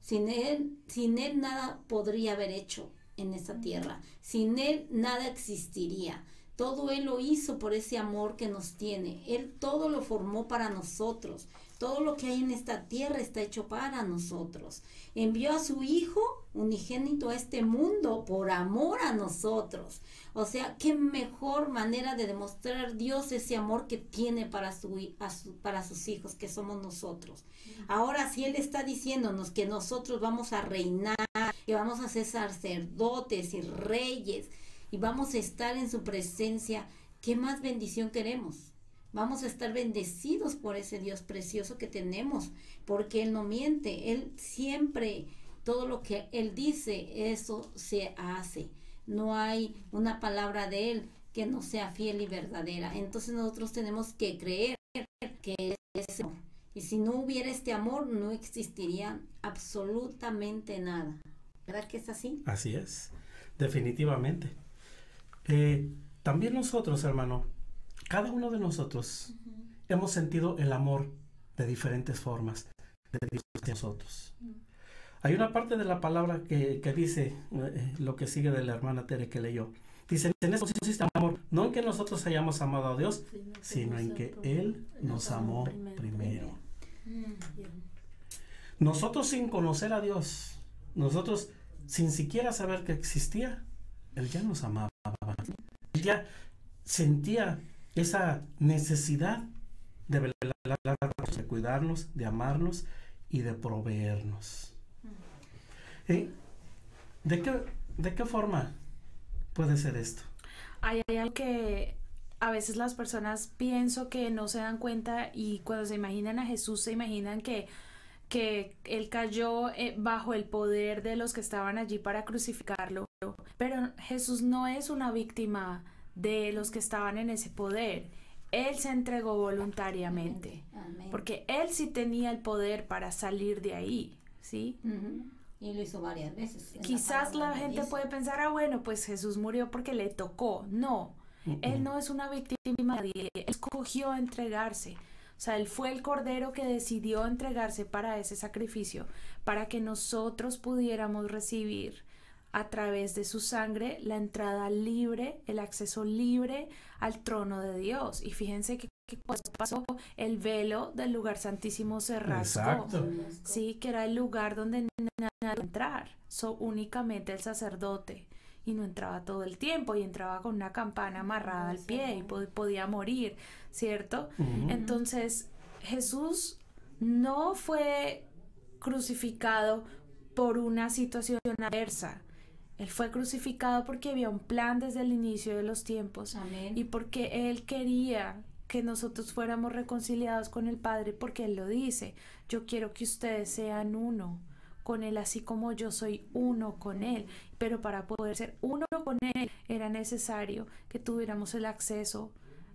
Sin Él nada podría haber hecho en esta tierra. Sin Él nada existiría. Todo Él lo hizo por ese amor que nos tiene. Él todo lo formó para nosotros. Todo lo que hay en esta tierra está hecho para nosotros. Envió a su Hijo unigénito a este mundo por amor a nosotros. O sea, qué mejor manera de demostrar Dios ese amor que tiene para sus hijos, que somos nosotros. Ahora, si Él está diciéndonos que nosotros vamos a reinar, que vamos a ser sacerdotes y reyes, y vamos a estar en su presencia, ¿qué más bendición queremos? Vamos a estar bendecidos por ese Dios precioso que tenemos, porque Él no miente. Él siempre, todo lo que Él dice, eso se hace. No hay una palabra de Él que no sea fiel y verdadera. Entonces nosotros tenemos que creer que es amor. Y si no hubiera este amor, no existiría absolutamente nada. ¿Verdad que es así? Así es, definitivamente. También nosotros, hermano, cada uno de nosotros hemos sentido el amor de diferentes formas de Dios hacia nosotros. Hay una parte de la palabra que dice lo que sigue de la hermana Tere que leyó. Dice, en eso consiste el amor, no en que nosotros hayamos amado a Dios, sino en que Él nos amó primero. Nosotros sin conocer a Dios, nosotros sin siquiera saber que existía, Él ya nos amaba. Él ya sentía esa necesidad de velar, de cuidarnos, de amarnos y de proveernos. ¿De qué forma puede ser esto? Hay algo que a veces las personas pienso que no se dan cuenta, y cuando se imaginan a Jesús se imaginan que Él cayó bajo el poder de los que estaban allí para crucificarlo. Pero Jesús no es una víctima de los que estaban en ese poder. Él se entregó voluntariamente. Amén. Porque Él sí tenía el poder para salir de ahí, ¿sí? Y lo hizo varias veces. Quizás la gente puede pensar, bueno, pues Jesús murió porque le tocó. No, Él no es una víctima de nadie. Él escogió entregarse. O sea, Él fue el cordero que decidió entregarse para ese sacrificio, para que nosotros pudiéramos recibir a través de su sangre la entrada libre, el acceso libre al trono de Dios. Y fíjense que cuando pasó, el velo del lugar santísimo se rasgó. Exacto. Sí, que era el lugar donde nadie podía entrar, únicamente el sacerdote, y no entraba todo el tiempo, y entraba con una campana amarrada al pie y podía morir, ¿cierto? Entonces Jesús no fue crucificado por una situación adversa. Él fue crucificado porque había un plan desde el inicio de los tiempos. Amén. Y porque Él quería que nosotros fuéramos reconciliados con el Padre, porque Él lo dice: yo quiero que ustedes sean uno con Él, así como yo soy uno con Él. Pero para poder ser uno con Él era necesario que tuviéramos el acceso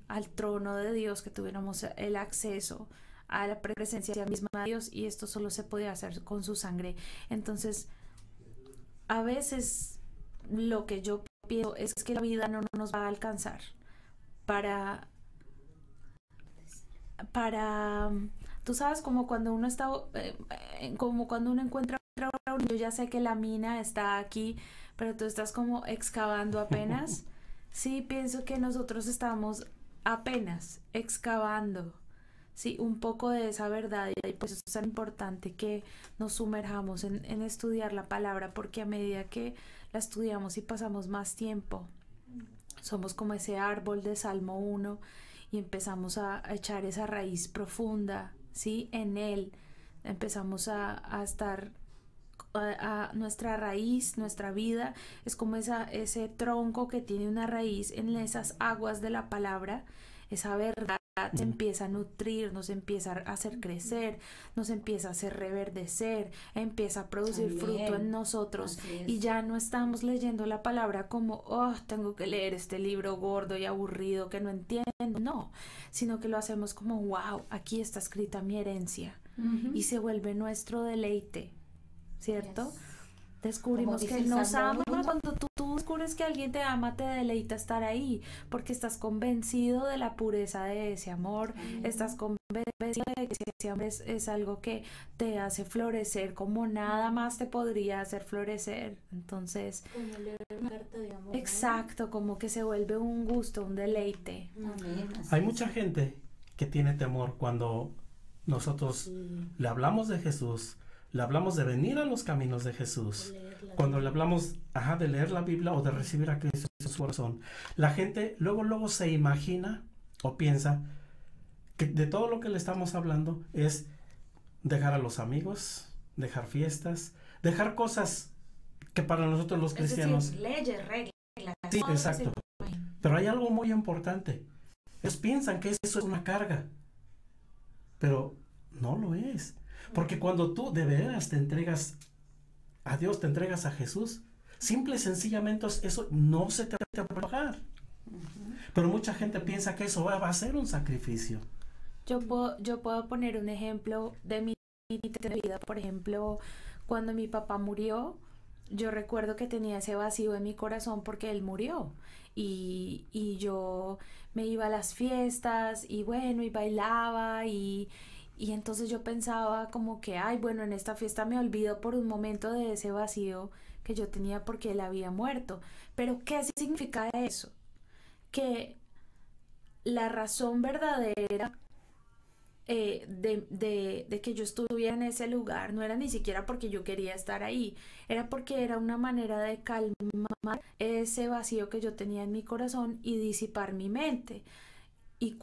al trono de Dios, que tuviéramos el acceso a la presencia misma de Dios, y esto solo se podía hacer con su sangre. Entonces, a veces lo que yo pienso es que la vida no nos va a alcanzar para tú sabes, como cuando uno está como cuando uno encuentra, yo ya sé que la mina está aquí, pero tú estás como excavando apenas. Sí, pienso que nosotros estamos apenas excavando, sí, un poco de esa verdad, y pues es tan importante que nos sumerjamos en estudiar la palabra, porque a medida que la estudiamos y pasamos más tiempo, somos como ese árbol de Salmo 1 y empezamos a echar esa raíz profunda, ¿sí? En él empezamos a estar, a nuestra raíz, nuestra vida es como ese tronco que tiene una raíz en esas aguas de la palabra. Esa verdad se empieza a nutrir, nos empieza a hacer crecer, nos empieza a hacer reverdecer, empieza a producir fruto en nosotros, y ya no estamos leyendo la palabra como, oh, tengo que leer este libro gordo y aburrido que no entiendo, no, sino que lo hacemos como, wow, aquí está escrita mi herencia, y se vuelve nuestro deleite, ¿cierto? Descubrimos que Él nos ama. Cuando tú descubres que alguien te ama, te deleita estar ahí, porque estás convencido de la pureza de ese amor, estás convencido de que ese amor es algo que te hace florecer como nada más te podría hacer florecer. Entonces, como leer una carta de amor, exacto, como que se vuelve un gusto, un deleite. Amén. Hay mucha gente que tiene temor cuando nosotros le hablamos de Jesús, le hablamos de venir a los caminos de Jesús. Cuando le hablamos de leer la Biblia o de recibir a Cristo en su corazón, la gente luego se imagina o piensa que de todo lo que le estamos hablando es dejar a los amigos, dejar fiestas, dejar cosas que para nosotros los cristianos... Es decir, leyes, reglas. Sí, exacto. Pero hay algo muy importante. Ellos piensan que eso es una carga, pero no lo es. Porque cuando tú de veras te entregas a Dios, te entregas a Jesús, simple y sencillamente eso no se te va a trabajar. Pero mucha gente piensa que eso va a ser un sacrificio. Yo puedo poner un ejemplo de mi vida. Por ejemplo, cuando mi papá murió, yo recuerdo que tenía ese vacío en mi corazón porque él murió. Y yo me iba a las fiestas y bueno, y bailaba y entonces yo pensaba como que, ay, bueno, en esta fiesta me olvido por un momento de ese vacío que yo tenía porque él había muerto. Pero ¿qué significa eso? Que la razón verdadera de que yo estuviera en ese lugar no era ni siquiera porque yo quería estar ahí, era porque era una manera de calmar ese vacío que yo tenía en mi corazón y disipar mi mente. ¿Y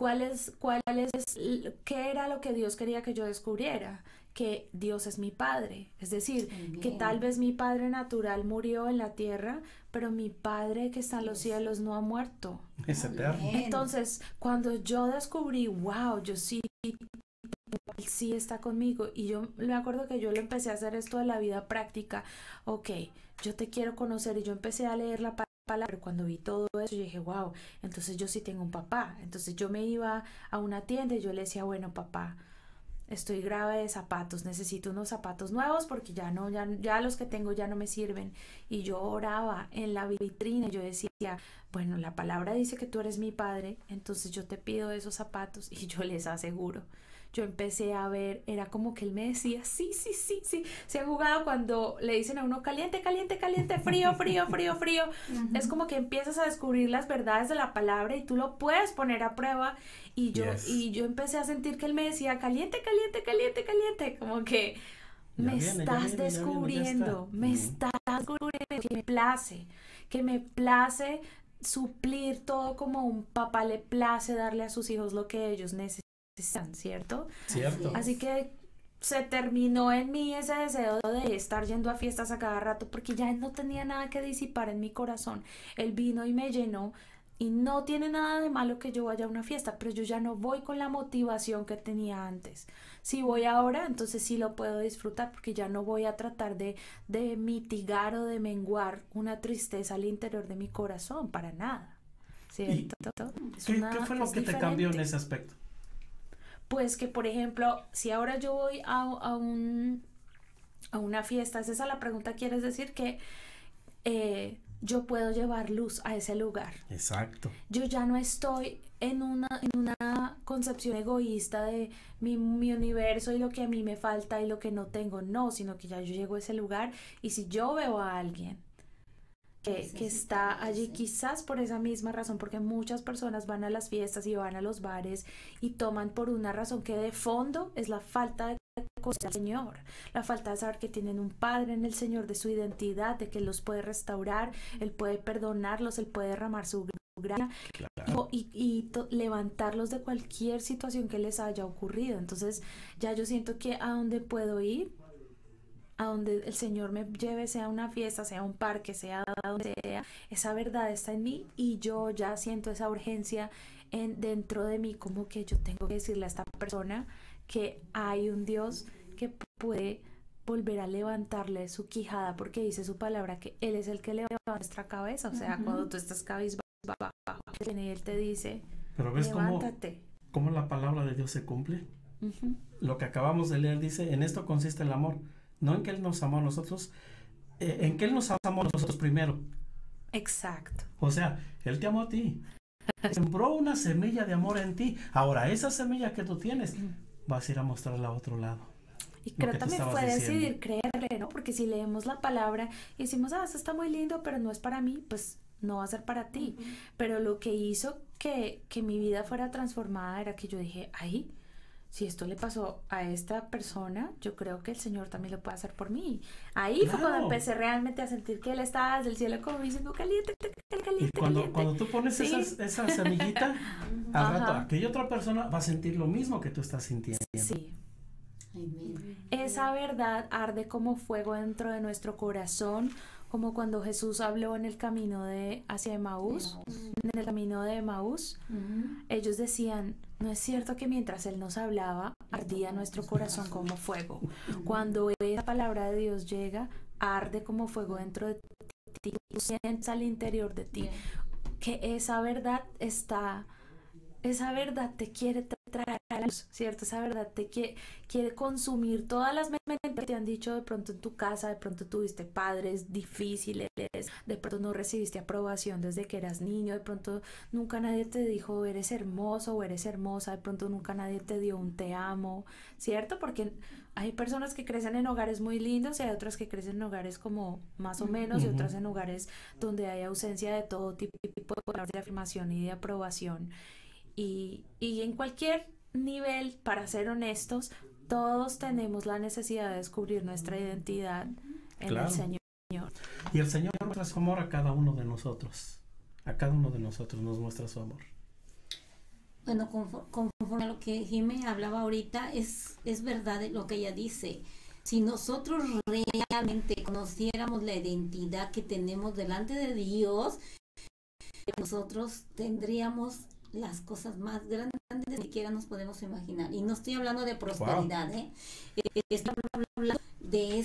qué era lo que Dios quería que yo descubriera? Que Dios es mi Padre. Es decir, que tal vez mi Padre natural murió en la tierra, pero mi Padre que está en los cielos no ha muerto. Es eterno. Entonces, cuando yo descubrí, wow, yo sí, Él sí está conmigo, y yo me acuerdo que yo lo empecé a hacer esto de la vida práctica. Ok, yo te quiero conocer, y yo empecé a leer la palabra. Pero cuando vi todo eso, yo dije, wow, entonces yo sí tengo un papá. Entonces yo me iba a una tienda y yo le decía, bueno, papá, estoy grave de zapatos, necesito unos zapatos nuevos porque ya los que tengo ya no me sirven. Y yo oraba en la vitrina y yo decía, bueno, la palabra dice que tú eres mi padre, entonces yo te pido esos zapatos. Y yo les aseguro, yo empecé a ver, era como que él me decía, sí, se ha jugado cuando le dicen a uno caliente, caliente, caliente, frío, frío, frío, frío. Es como que empiezas a descubrir las verdades de la palabra y tú lo puedes poner a prueba. Y yo empecé a sentir que él me decía caliente, caliente, caliente, caliente, como que me estás descubriendo, que me place suplir todo, como un papá le place darle a sus hijos lo que ellos necesitan, ¿cierto? Cierto. Así que se terminó en mí ese deseo de estar yendo a fiestas a cada rato porque ya no tenía nada que disipar en mi corazón. Él vino y me llenó y no tiene nada de malo que yo vaya a una fiesta, pero yo ya no voy con la motivación que tenía antes. Si voy ahora, entonces sí lo puedo disfrutar porque ya no voy a tratar de mitigar o de menguar una tristeza al interior de mi corazón, para nada. ¿Cierto? ¿Qué fue lo que te cambió en ese aspecto? Pues que, por ejemplo, si ahora yo voy a una fiesta, ¿es esa la pregunta? ¿Quieres decir que yo puedo llevar luz a ese lugar? Exacto. Yo ya no estoy en una concepción egoísta de mi universo y lo que a mí me falta y lo que no tengo, no, sino que ya yo llego a ese lugar y si yo veo a alguien que está allí quizás por esa misma razón, porque muchas personas van a las fiestas y van a los bares y toman por una razón que de fondo es la falta de conocer al Señor, la falta de saber que tienen un Padre en el Señor, de su identidad, de que Él los puede restaurar, Él puede perdonarlos, Él puede derramar su gracia y levantarlos de cualquier situación que les haya ocurrido. Entonces ya yo siento que a donde puedo ir, a donde el Señor me lleve, sea una fiesta, sea un parque, sea donde sea, esa verdad está en mí y yo ya siento esa urgencia dentro de mí, como que yo tengo que decirle a esta persona que hay un Dios que puede volver a levantarle su quijada, porque dice su palabra que Él es el que levanta nuestra cabeza. O sea, cuando tú estás cabizbajo, Él te dice, pero ves levántate. Cómo la palabra de Dios se cumple. Lo que acabamos de leer dice, en esto consiste el amor, no en que Él nos amó a nosotros, en que Él nos amó a nosotros primero. Exacto. O sea, Él te amó a ti, sembró una semilla de amor en ti. Ahora esa semilla que tú tienes vas a ir a mostrarla a otro lado. Y creo que también fue decidir creerle, ¿no? Porque si leemos la palabra y decimos, eso está muy lindo, pero no es para mí, pues no va a ser para ti. Pero lo que hizo que mi vida fuera transformada era que yo dije, ay, si esto le pasó a esta persona, yo creo que el Señor también lo puede hacer por mí. Ahí fue cuando empecé realmente a sentir que Él estaba desde el cielo como diciendo, caliente, caliente, y cuando tú pones esa semillita, al rato aquella otra persona va a sentir lo mismo que tú estás sintiendo. Sí. Esa verdad arde como fuego dentro de nuestro corazón, como cuando Jesús habló en el camino hacia Emaús, en el camino de Emaús, ellos decían, no es cierto que mientras Él nos hablaba, ardía nuestro corazón como fuego. Cuando esa palabra de Dios llega, arde como fuego dentro de ti, sientes al interior de ti, que esa verdad te quiere traer a la luz, ¿cierto? Esa verdad te quiere consumir todas las mentiras que te han dicho de pronto en tu casa, de pronto tuviste padres difíciles, de pronto no recibiste aprobación desde que eras niño, de pronto nunca nadie te dijo eres hermoso o eres hermosa, de pronto nunca nadie te dio un te amo, ¿cierto? Porque hay personas que crecen en hogares muy lindos y hay otras que crecen en hogares como más o menos y otras en hogares donde hay ausencia de todo tipo de palabras de afirmación y de aprobación. Y en cualquier nivel, para ser honestos, todos tenemos la necesidad de descubrir nuestra identidad en el Señor. Y el Señor muestra su amor a cada uno de nosotros. A cada uno de nosotros nos muestra su amor. Bueno, conforme a lo que Jimé hablaba ahorita, es verdad lo que ella dice. Si nosotros realmente conociéramos la identidad que tenemos delante de Dios, nosotros tendríamos las cosas más grandes que ni siquiera nos podemos imaginar. Y no estoy hablando de prosperidad, estoy hablando de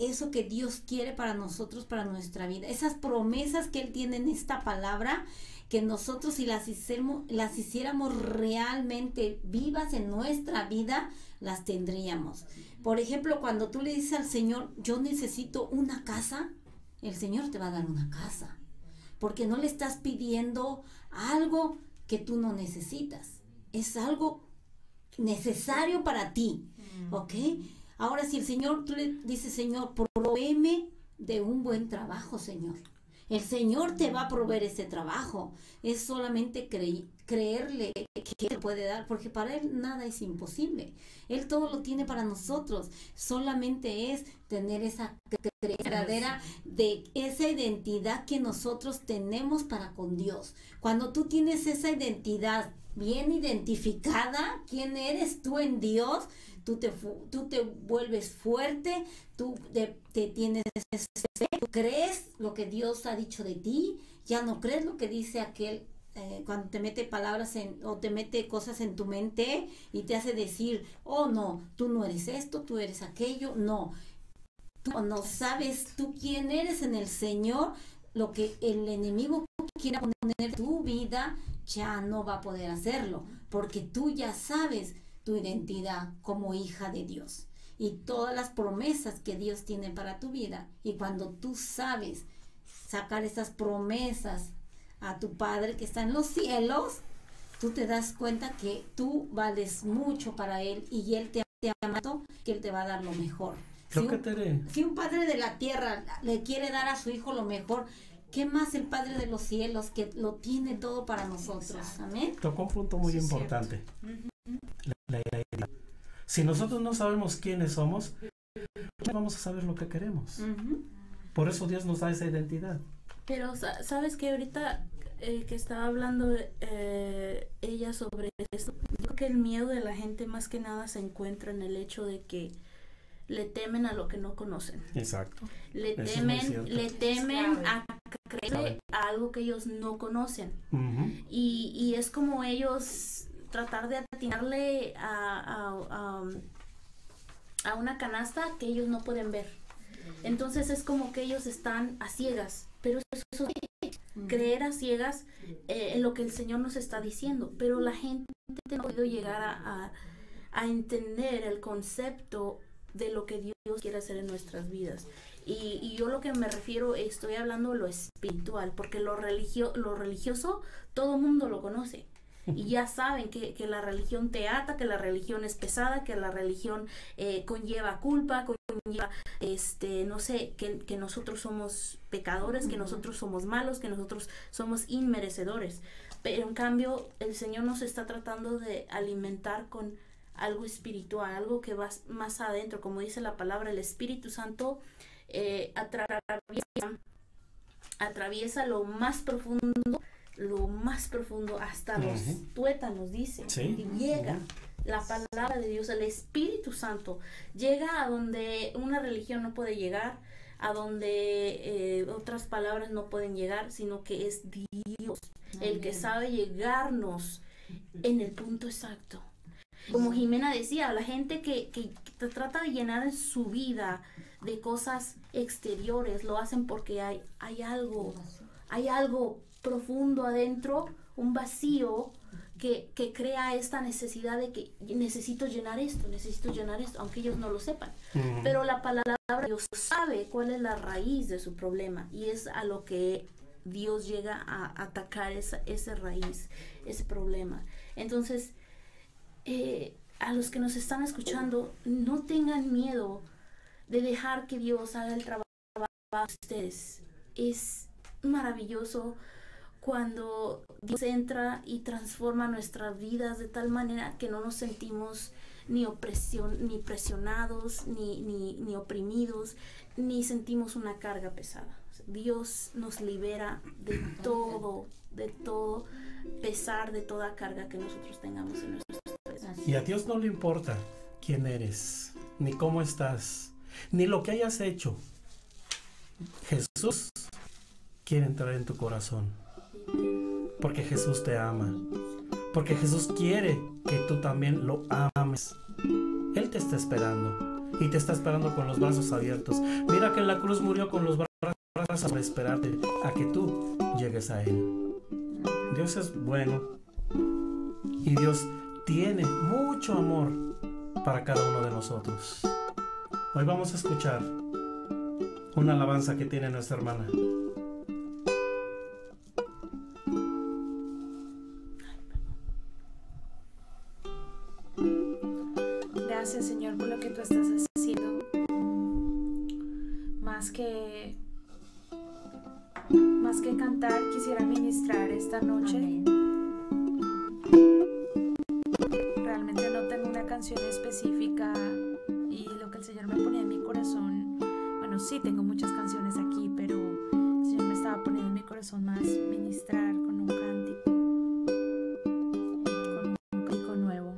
eso que Dios quiere para nosotros, para nuestra vida. Esas promesas que Él tiene en esta palabra, que nosotros si las hiciéramos realmente vivas en nuestra vida, las tendríamos. Por ejemplo, cuando tú le dices al Señor, yo necesito una casa, el Señor te va a dar una casa. Porque no le estás pidiendo algo que tú no necesitas, es algo necesario para ti, ¿ok? Ahora si el Señor, tú le dices, Señor, provéeme de un buen trabajo, Señor. El Señor te va a proveer ese trabajo, es solamente creerle que Él puede dar, porque para Él nada es imposible. Él todo lo tiene para nosotros. Solamente es tener esa verdadera de esa identidad que nosotros tenemos para con Dios. Cuando tú tienes esa identidad bien identificada, quién eres tú en Dios, tú te vuelves fuerte, tú te tienes fe, tú crees lo que Dios ha dicho de ti, ya no crees lo que dice aquel cuando te mete palabras o te mete cosas en tu mente y te hace decir, oh no, tú no eres esto, tú eres aquello. No, tú no sabes tú quién eres en el Señor. Lo que el enemigo quiera poner en tu vida ya no va a poder hacerlo, porque tú ya sabes tu identidad como hija de Dios y todas las promesas que Dios tiene para tu vida. Y cuando tú sabes sacar esas promesas a tu Padre que está en los cielos, tú te das cuenta que tú vales mucho para Él y Él te ama tanto que Él te va a dar lo mejor. Si un padre de la tierra le quiere dar a su hijo lo mejor, ¿qué más el Padre de los cielos, que lo tiene todo para nosotros? Amén. Tocó un punto muy importante. La identidad. Si nosotros no sabemos quiénes somos, no vamos a saber lo que queremos. Por eso Dios nos da esa identidad. Pero sabes que ahorita que estaba hablando ella sobre esto, yo creo que el miedo de la gente más que nada se encuentra en el hecho de que le temen a lo que no conocen. Exacto. Le temen a creerle a algo que ellos no conocen. Y es como ellos tratar de atinarle a una canasta que ellos no pueden ver. Entonces es como que ellos están a ciegas, pero eso es creer a ciegas en lo que el Señor nos está diciendo, pero la gente no ha podido llegar a entender el concepto de lo que Dios quiere hacer en nuestras vidas. Y yo lo que me refiero, estoy hablando de lo espiritual, porque lo religioso todo mundo lo conoce. Y ya saben que la religión te ata, que la religión es pesada, que la religión conlleva culpa, conlleva, no sé, que nosotros somos pecadores, que nosotros somos malos, que nosotros somos inmerecedores. Pero en cambio, el Señor nos está tratando de alimentar con algo espiritual, algo que va más adentro. Como dice la palabra, el Espíritu Santo atraviesa lo más profundo hasta los tuétanos, dice. ¿Sí? Y llega la palabra de Dios, el Espíritu Santo llega a donde una religión no puede llegar, a donde otras palabras no pueden llegar, sino que es Dios el que sabe llegarnos en el punto exacto. Como Jimena decía, la gente que trata de llenar su vida de cosas exteriores, lo hacen porque hay algo profundo adentro, un vacío que crea esta necesidad de que necesito llenar esto, aunque ellos no lo sepan. Pero la palabra de Dios sabe cuál es la raíz de su problema, y es a lo que Dios llega a atacar esa raíz, ese problema. Entonces, a los que nos están escuchando, no tengan miedo de dejar que Dios haga el trabajo de ustedes. Es maravilloso cuando Dios entra y transforma nuestras vidas de tal manera que no nos sentimos ni presionados, ni oprimidos, ni sentimos una carga pesada. Dios nos libera de todo pesar, de toda carga que nosotros tengamos en nuestras vidas. Y a Dios no le importa quién eres, ni cómo estás, ni lo que hayas hecho. Jesús quiere entrar en tu corazón, porque Jesús te ama, porque Jesús quiere que tú también lo ames. Él te está esperando, y te está esperando con los brazos abiertos. Mira que en la cruz murió con los brazos para esperarte a que tú llegues a Él. Dios es bueno, y Dios tiene mucho amor para cada uno de nosotros. Hoy vamos a escuchar una alabanza que tiene nuestra hermana. Gracias, Señor, por lo que tú estás haciendo. Más que cantar, quisiera ministrar esta noche. Amén. corazón, bueno, sí tengo muchas canciones aquí, pero el Señor me estaba poniendo en mi corazón más ministrar con un cántico, con un cántico nuevo.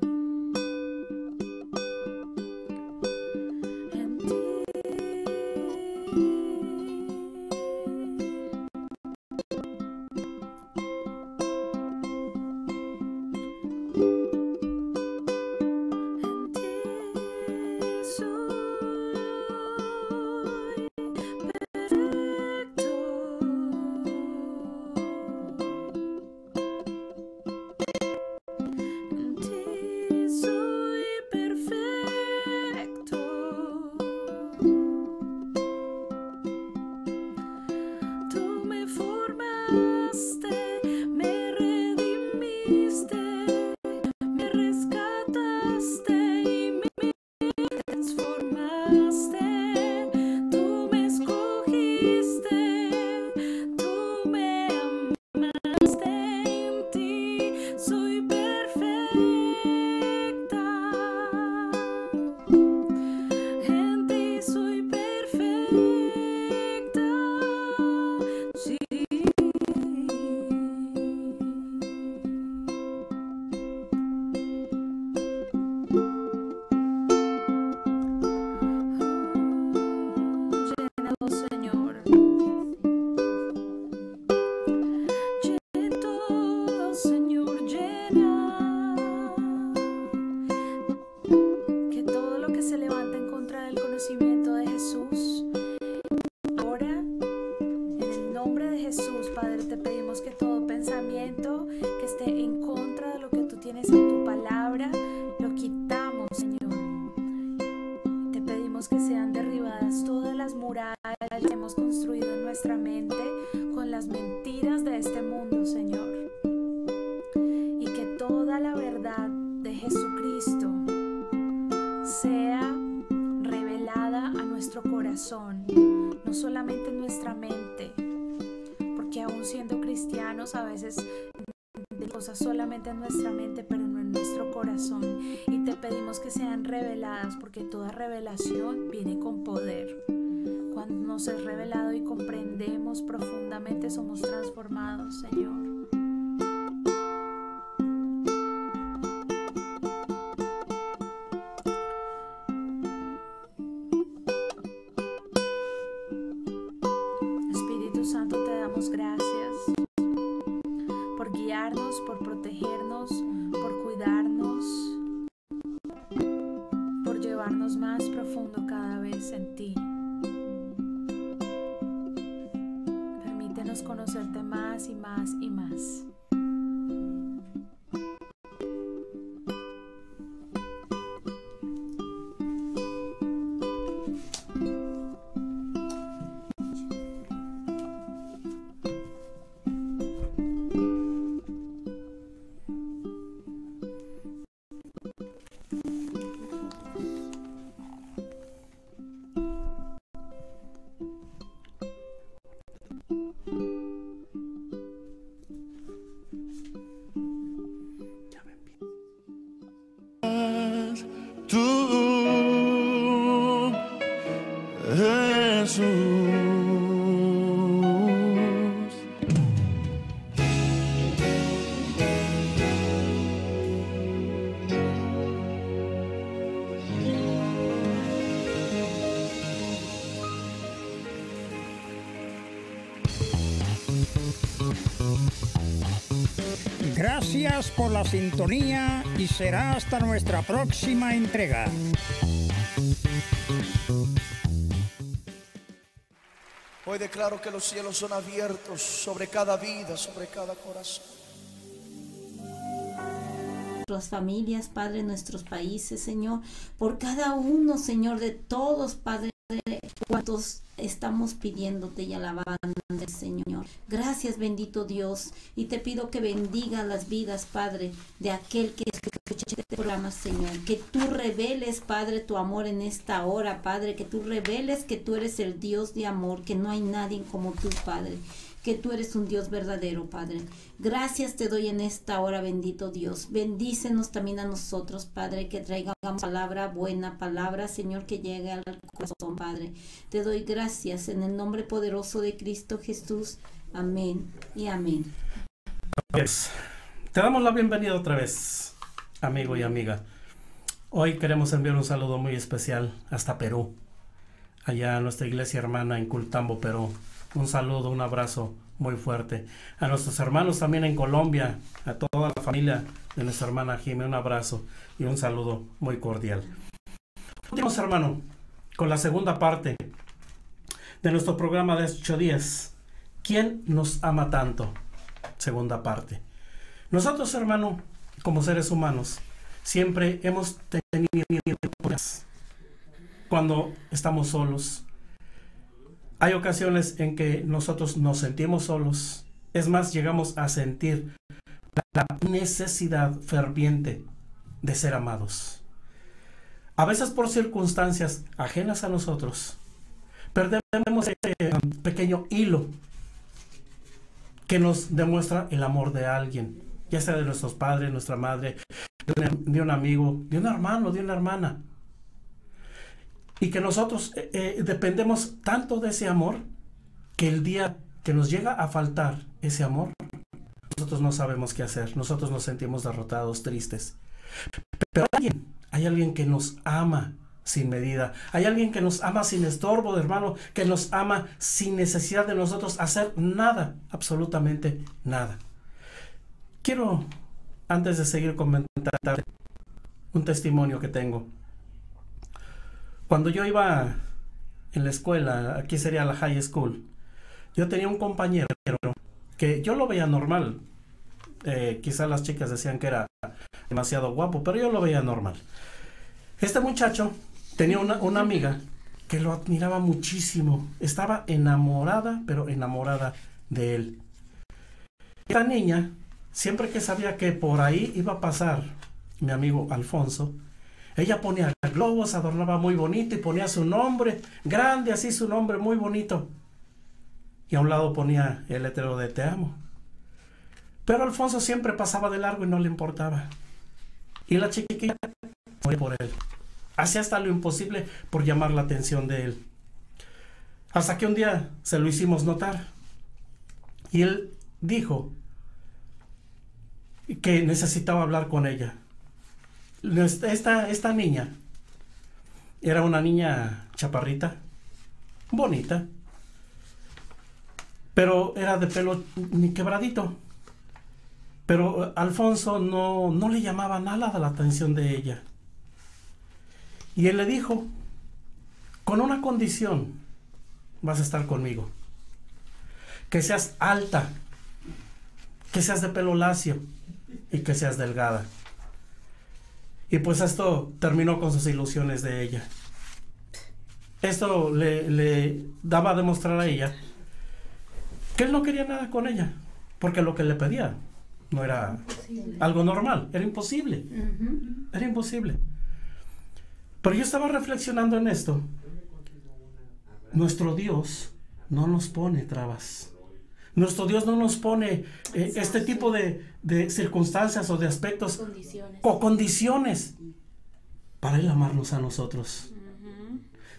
En ti no solamente en nuestra mente, porque aún siendo cristianos a veces de cosas solamente en nuestra mente, pero no en nuestro corazón, y te pedimos que sean reveladas, porque toda revelación viene con poder. Cuando nos es revelado y comprendemos profundamente, somos transformados, Señor. Santo, te damos gracias por guiarnos, por protegernos, por cuidarnos, por llevarnos más profundo cada vez en ti. Permítenos conocerte más y más y más. Gracias por la sintonía y será hasta nuestra próxima entrega. Hoy declaro que los cielos son abiertos sobre cada vida, sobre cada corazón. Nuestras familias, Padre, nuestros países, Señor, por cada uno, Señor, de todos, Padre, cuantos estamos pidiéndote y alabando, Señor. Gracias, bendito Dios, y te pido que bendiga las vidas, Padre, de aquel que escucha este programa, Señor. Que tú reveles, Padre, tu amor en esta hora, Padre, que tú reveles que tú eres el Dios de amor, que no hay nadie como tú, Padre. que tú eres un Dios verdadero, Padre. Gracias te doy en esta hora, bendito Dios. Bendícenos también a nosotros, Padre, que traigamos palabra, buena palabra, Señor, que llegue al corazón, Padre. Te doy gracias en el nombre poderoso de Cristo Jesús. Amén y amén. Te damos la bienvenida otra vez, amigo y amiga. Hoy queremos enviar un saludo muy especial hasta Perú, allá a nuestra iglesia hermana en Cultambo, Perú. Un saludo, un abrazo muy fuerte. A nuestros hermanos también en Colombia, a toda la familia de nuestra hermana Jimé, un abrazo y un saludo muy cordial. Continuamos, hermano, con la segunda parte de nuestro programa de 8 días. ¿Quién nos ama tanto? Segunda parte. Nosotros, hermano, como seres humanos, siempre hemos tenido cuando estamos solos. Hay ocasiones en que nosotros nos sentimos solos. Es más, llegamos a sentir la necesidad ferviente de ser amados. A veces por circunstancias ajenas a nosotros, perdemos ese pequeño hilo que nos demuestra el amor de alguien, ya sea de nuestros padres, nuestra madre, de un amigo, de un hermano, de una hermana. Y que nosotros dependemos tanto de ese amor que el día que nos llega a faltar ese amor, nosotros no sabemos qué hacer. Nosotros nos sentimos derrotados, tristes. Pero hay alguien que nos ama sin medida. Hay alguien que nos ama sin estorbo, hermano, que nos ama sin necesidad de nosotros hacer nada, absolutamente nada. Quiero, antes de seguir comentando, un testimonio que tengo. Cuando yo iba en la escuela, aquí sería la high school, yo tenía un compañero que yo lo veía normal. Quizás las chicas decían que era demasiado guapo, pero yo lo veía normal. Este muchacho tenía una amiga que lo admiraba muchísimo. Estaba enamorada, pero enamorada de él. Esta niña, siempre que sabía que por ahí iba a pasar mi amigo Alfonso, ella ponía globos, adornaba muy bonito y ponía su nombre grande, así su nombre muy bonito. Y a un lado ponía el letrero de te amo. Pero Alfonso siempre pasaba de largo y no le importaba. Y la chiquilla moría por él. Hacía hasta lo imposible por llamar la atención de él. Hasta que un día se lo hicimos notar. Y él dijo que necesitaba hablar con ella. Esta niña era una niña chaparrita, bonita, pero era de pelo quebradito. Pero Alfonso no le llamaba nada la atención de ella. Y él le dijo, con una condición, vas a estar conmigo. Que seas alta, que seas de pelo lacio y que seas delgada. Y pues esto terminó con sus ilusiones de ella. Esto le daba a demostrar a ella que él no quería nada con ella, porque lo que le pedía no era algo normal, era imposible. Era imposible. Pero yo estaba reflexionando en esto. Nuestro Dios no nos pone trabas. Nuestro Dios no nos pone este tipo de circunstancias o de aspectos o condiciones para Él amarnos a nosotros.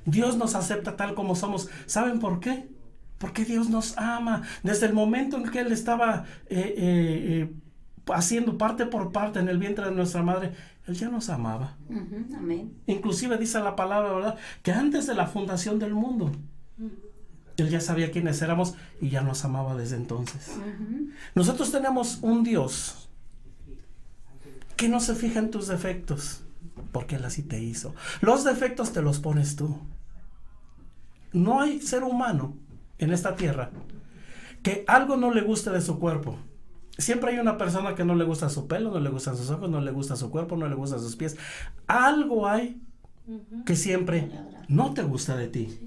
Dios nos acepta tal como somos. ¿Saben por qué? Porque Dios nos ama. Desde el momento en que Él estaba haciendo parte por parte en el vientre de nuestra madre, Él ya nos amaba. Amén. Inclusive dice la palabra, ¿verdad?, que antes de la fundación del mundo, Él ya sabía quiénes éramos y ya nos amaba desde entonces. Nosotros tenemos un Dios que no se fija en tus defectos, porque Él así te hizo. Los defectos te los pones tú. No hay ser humano en esta tierra que algo no le guste de su cuerpo. Siempre hay una persona que no le gusta su pelo, no le gustan sus ojos, no le gusta su cuerpo, no le gustan sus pies. Algo hay que siempre no te gusta de ti.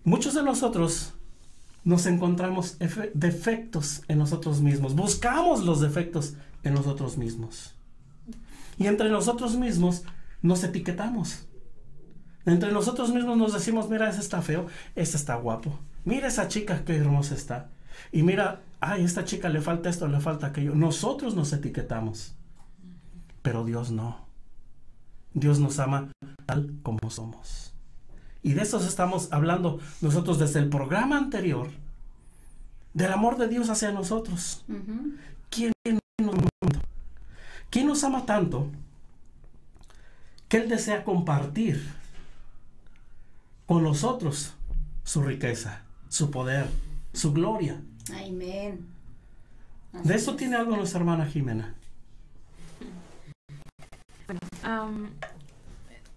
Muchos de nosotros nos encontramos defectos en nosotros mismos. Buscamos los defectos en nosotros mismos. Y entre nosotros mismos nos etiquetamos. Entre nosotros mismos nos decimos, mira, ese está feo, ese está guapo. Mira esa chica, qué hermosa está. Y mira, ay, esta chica le falta esto, le falta aquello. Nosotros nos etiquetamos, pero Dios no. Dios nos ama tal como somos. Y de eso estamos hablando nosotros desde el programa anterior, del amor de Dios hacia nosotros. ¿Quién nos ama tanto que Él desea compartir con nosotros su riqueza, su poder, su gloria? Amén. De eso tiene algo nuestra hermana Jimena.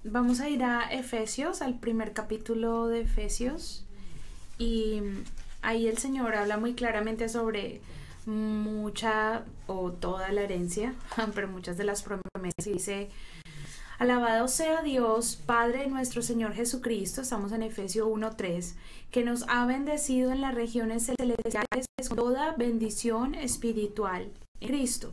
Vamos a ir a Efesios, al primer capítulo de Efesios, y ahí el Señor habla muy claramente sobre mucha o toda la herencia, pero muchas de las promesas, y dice: alabado sea Dios, Padre de nuestro Señor Jesucristo, estamos en Efesios 1:3, que nos ha bendecido en las regiones celestiales con toda bendición espiritual en Cristo.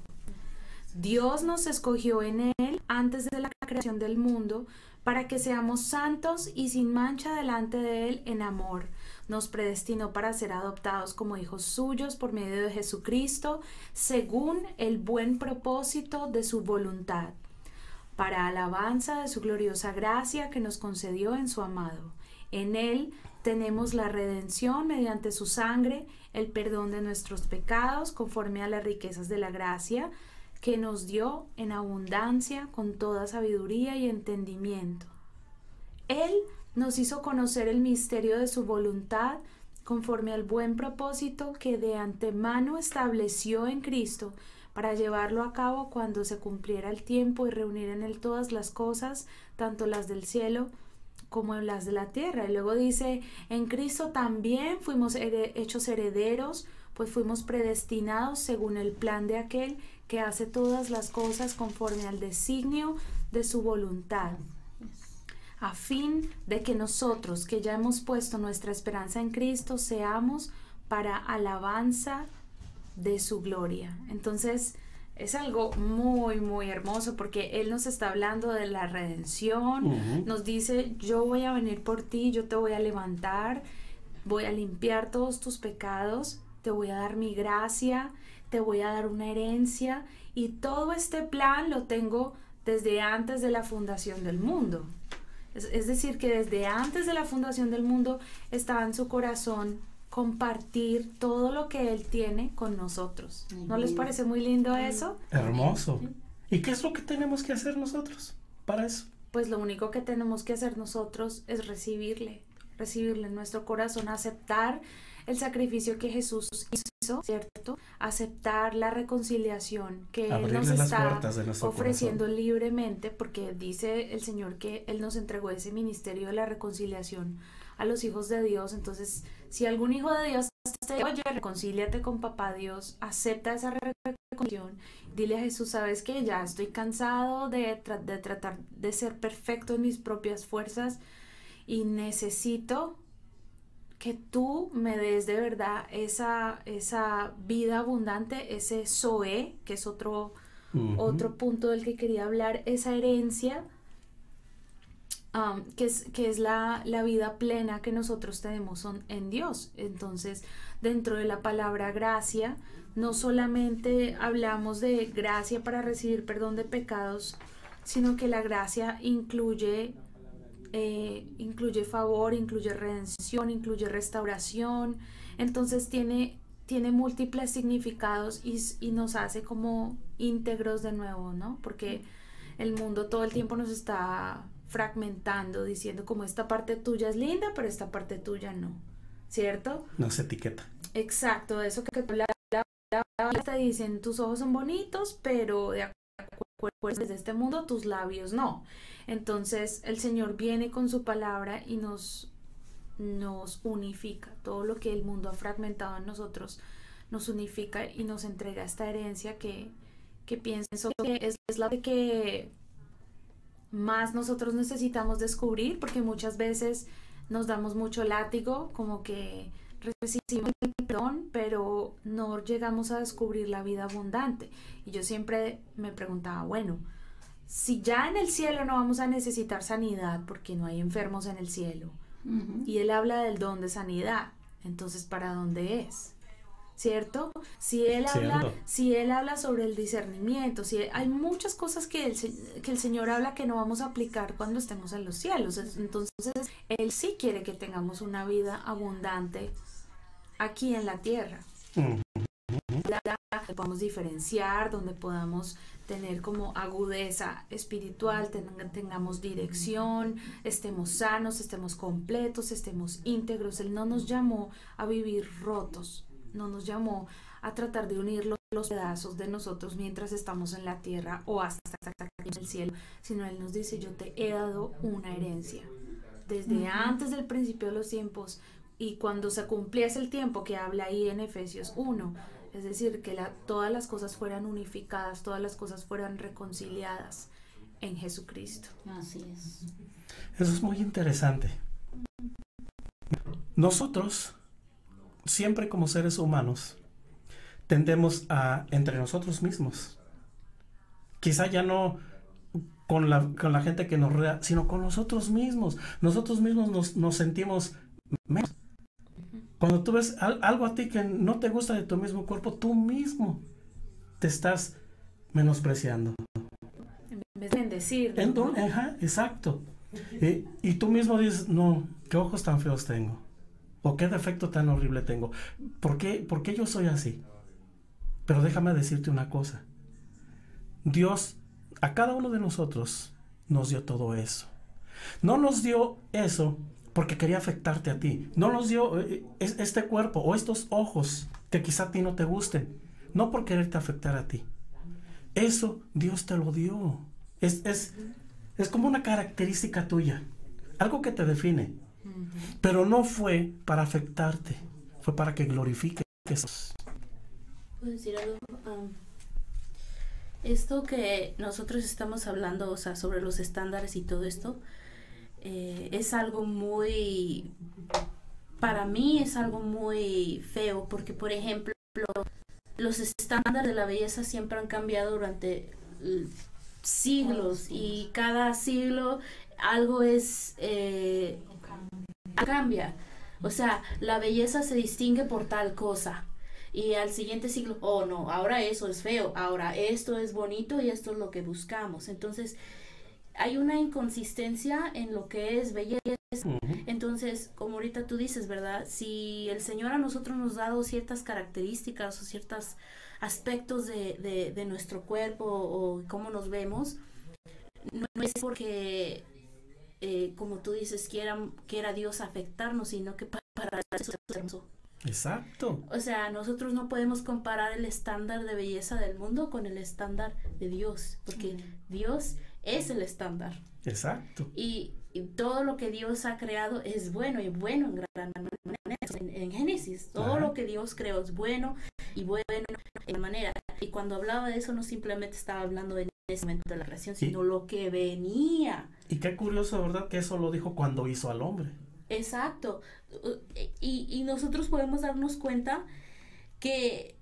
Dios nos escogió en Él antes de la creación del mundo para que seamos santos y sin mancha delante de Él en amor. Nos predestinó para ser adoptados como hijos suyos por medio de Jesucristo, según el buen propósito de su voluntad, para alabanza de su gloriosa gracia que nos concedió en su amado. En Él tenemos la redención mediante su sangre, el perdón de nuestros pecados, conforme a las riquezas de la gracia que nos dio en abundancia con toda sabiduría y entendimiento. Él nos hizo conocer el misterio de su voluntad, conforme al buen propósito que de antemano estableció en Cristo, para llevarlo a cabo cuando se cumpliera el tiempo y reunir en Él todas las cosas, tanto las del cielo como las de la tierra. Y luego dice: en Cristo también fuimos hechos herederos, pues fuimos predestinados según el plan de aquel que hace todas las cosas conforme al designio de su voluntad, a fin de que nosotros, que ya hemos puesto nuestra esperanza en Cristo, seamos para alabanza de su gloria. Entonces es algo muy, muy hermoso, porque Él nos está hablando de la redención. Nos dice: yo voy a venir por ti, yo te voy a levantar, voy a limpiar todos tus pecados, te voy a dar mi gracia, te voy a dar una herencia, y todo este plan lo tengo desde antes de la fundación del mundo. Es decir, que desde antes de la fundación del mundo estaba en su corazón compartir todo lo que Él tiene con nosotros. ¿No les parece muy lindo eso? Hermoso. ¿Y qué es lo que tenemos que hacer nosotros para eso? Pues lo único que tenemos que hacer nosotros es recibirle en nuestro corazón, aceptar el sacrificio que Jesús hizo, ¿cierto? Aceptar la reconciliación que Él nos está ofreciendo libremente, porque dice el Señor que Él nos entregó ese ministerio de la reconciliación a los hijos de Dios. Entonces, si algún hijo de Dios te dice: oye, reconcíliate con papá Dios, acepta esa reconciliación, dile a Jesús: sabes que ya estoy cansado de tratar de ser perfecto en mis propias fuerzas, y necesito que tú me des de verdad esa vida abundante, ese Zoe, que es otro punto del que quería hablar, esa herencia, que es la vida plena que nosotros tenemos en Dios. Entonces, dentro de la palabra gracia, no solamente hablamos de gracia para recibir perdón de pecados, sino que la gracia incluye favor, incluye redención, incluye restauración. Entonces tiene múltiples significados y nos hace como íntegros de nuevo, ¿no? Porque el mundo todo el tiempo nos está fragmentando, diciendo como: esta parte tuya es linda, pero esta parte tuya no, ¿cierto? No se etiqueta. Exacto, eso que te dicen: tus ojos son bonitos, pero de acuerdo desde este mundo tus labios no. Entonces el Señor viene con su palabra y nos unifica. Todo lo que el mundo ha fragmentado en nosotros nos unifica y nos entrega esta herencia que pienso que es la que más nosotros necesitamos descubrir, porque muchas veces nos damos mucho látigo, como que recibimos el perdón, pero no llegamos a descubrir la vida abundante. Y yo siempre me preguntaba: bueno, si ya en el cielo no vamos a necesitar sanidad porque no hay enfermos en el cielo, y Él habla del don de sanidad, entonces ¿para dónde es? ¿Cierto? Si él habla sobre el discernimiento, hay muchas cosas que el Señor habla que no vamos a aplicar cuando estemos en los cielos. Entonces, Él sí quiere que tengamos una vida abundante aquí en la tierra. Que podamos diferenciar, donde podamos tener como agudeza espiritual, tengamos dirección, estemos sanos, estemos completos, estemos íntegros. Él no nos llamó a vivir rotos, no nos llamó a tratar de unir los pedazos de nosotros mientras estamos en la tierra o hasta aquí en el cielo, sino Él nos dice: yo te he dado una herencia desde antes del principio de los tiempos, y cuando se cumpliese el tiempo que habla ahí en Efesios 1, es decir, que todas las cosas fueran unificadas, todas las cosas fueran reconciliadas en Jesucristo. Así es. Eso es muy interesante. Nosotros, siempre como seres humanos, tendemos a, entre nosotros mismos, quizá ya no con la gente que nos rodea, sino con nosotros mismos. Nosotros mismos nos sentimos menos. Cuando tú ves algo a ti que no te gusta de tu mismo cuerpo, tú mismo te estás menospreciando. En vez de bendecir. Ajá, exacto. Y tú mismo dices: no, qué ojos tan feos tengo, o qué defecto tan horrible tengo. ¿Por qué yo soy así? Pero déjame decirte una cosa. Dios a cada uno de nosotros nos dio todo eso. No nos dio eso porque quería afectarte a ti. No nos dio este cuerpo o estos ojos que quizá a ti no te gusten, no por quererte afectar a ti. Eso Dios te lo dio. Es como una característica tuya, algo que te define. Pero no fue para afectarte, fue para que glorifiques. ¿Puedo decir algo? Esto que nosotros estamos hablando, o sea, sobre los estándares y todo esto, es algo muy, para mí es algo muy feo, porque por ejemplo, los estándares de la belleza siempre han cambiado durante siglos, y cada siglo algo cambia. O sea, la belleza se distingue por tal cosa, y al siguiente siglo, oh no, ahora eso es feo, ahora esto es bonito y esto es lo que buscamos. Entonces hay una inconsistencia en lo que es belleza. Entonces, como ahorita tú dices, ¿verdad? Si el Señor a nosotros nos ha dado ciertas características o ciertos aspectos de nuestro cuerpo o cómo nos vemos, no es porque, como tú dices, quiera Dios afectarnos, sino que para eso es hermoso. Exacto. O sea, nosotros no podemos comparar el estándar de belleza del mundo con el estándar de Dios, porque Dios es el estándar. Exacto. Y todo lo que Dios ha creado es bueno, y bueno en gran manera. En Génesis, todo lo que Dios creó es bueno y bueno en manera. Y cuando hablaba de eso, no simplemente estaba hablando en ese momento de la creación, sino lo que venía. Y qué curioso, ¿verdad? Que eso lo dijo cuando hizo al hombre. Exacto. Y nosotros podemos darnos cuenta que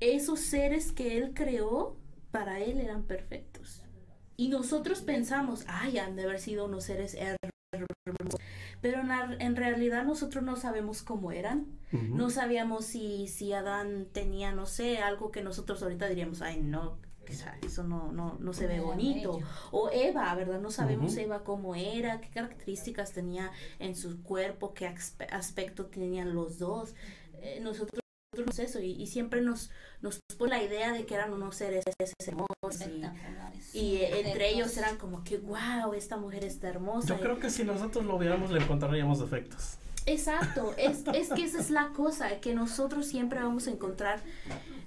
esos seres que Él creó, para Él eran perfectos. Y nosotros pensamos, ay, han de haber sido unos seres hermosos. Pero en realidad nosotros no sabemos cómo eran. No sabíamos si Adán tenía, no sé, algo que nosotros ahorita diríamos, ay, no, o sea, eso no se ve bonito. O Eva, ¿verdad? No sabemos Eva cómo era, qué características tenía en su cuerpo, qué aspecto tenían los dos. Nosotros eso, y siempre nos pone la idea de que eran unos seres hermosos, y entre ellos eran como que wow, esta mujer está hermosa. Yo creo que si nosotros lo viéramos le encontraríamos defectos. Exacto, es que esa es la cosa, que nosotros siempre vamos a encontrar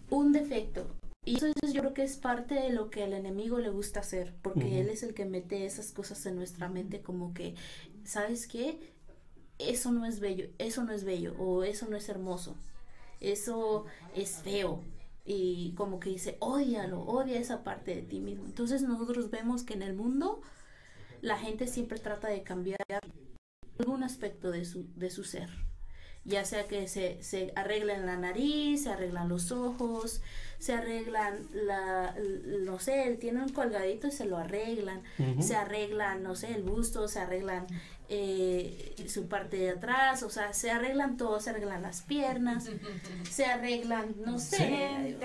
un defecto. Y eso yo creo que es parte de lo que al enemigo le gusta hacer, porque él es el que mete esas cosas en nuestra mente, como que, ¿sabes qué? Eso no es bello, o eso no es hermoso, eso es feo. Y como que dice, ódialo, odia esa parte de ti mismo. Entonces nosotros vemos que en el mundo la gente siempre trata de cambiar algún aspecto de su ser. Ya sea que se arreglan la nariz, se arreglan los ojos, se arreglan no sé, tienen un colgadito y se lo arreglan, se arreglan, no sé, el busto, se arreglan su parte de atrás, o sea, se arreglan todo, se arreglan las piernas, se arreglan, no sé,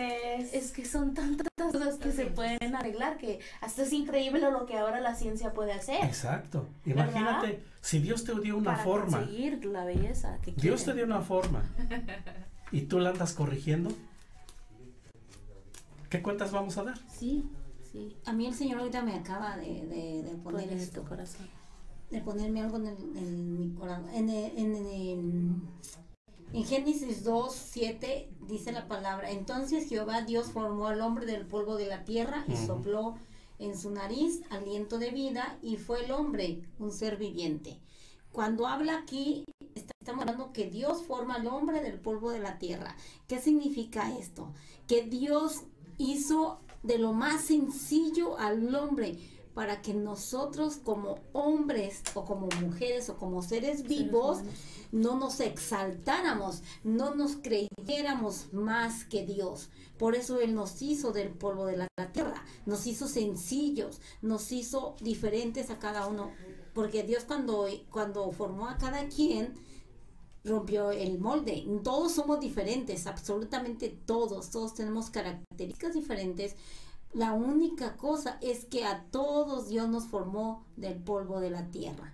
es que son tantas cosas que se pueden arreglar que hasta es increíble lo que ahora la ciencia puede hacer. Exacto. Imagínate, ¿verdad? Si Dios te dio una forma. Para conseguir la belleza que Dios quieren. te dio una forma y tú la andas corrigiendo. ¿Qué cuentas vamos a dar? Sí, sí. A mí el Señor ahorita me acaba de poner esto, corazón. De ponerme algo en mi corazón. En Génesis 2:7 dice la palabra: entonces Jehová Dios formó al hombre del polvo de la tierra y sopló en su nariz aliento de vida, y fue el hombre un ser viviente. Cuando habla aquí, estamos hablando que Dios forma al hombre del polvo de la tierra. ¿Qué significa esto? Que Dios hizo de lo más sencillo al hombre, para que nosotros como hombres o como mujeres o como seres vivos no nos exaltáramos, no nos creyéramos más que Dios. Por eso Él nos hizo del polvo de la tierra, nos hizo sencillos, nos hizo diferentes a cada uno, porque Dios cuando formó a cada quien, rompió el molde. Todos somos diferentes, absolutamente todos tenemos características diferentes. La única cosa es que a todos Dios nos formó del polvo de la tierra.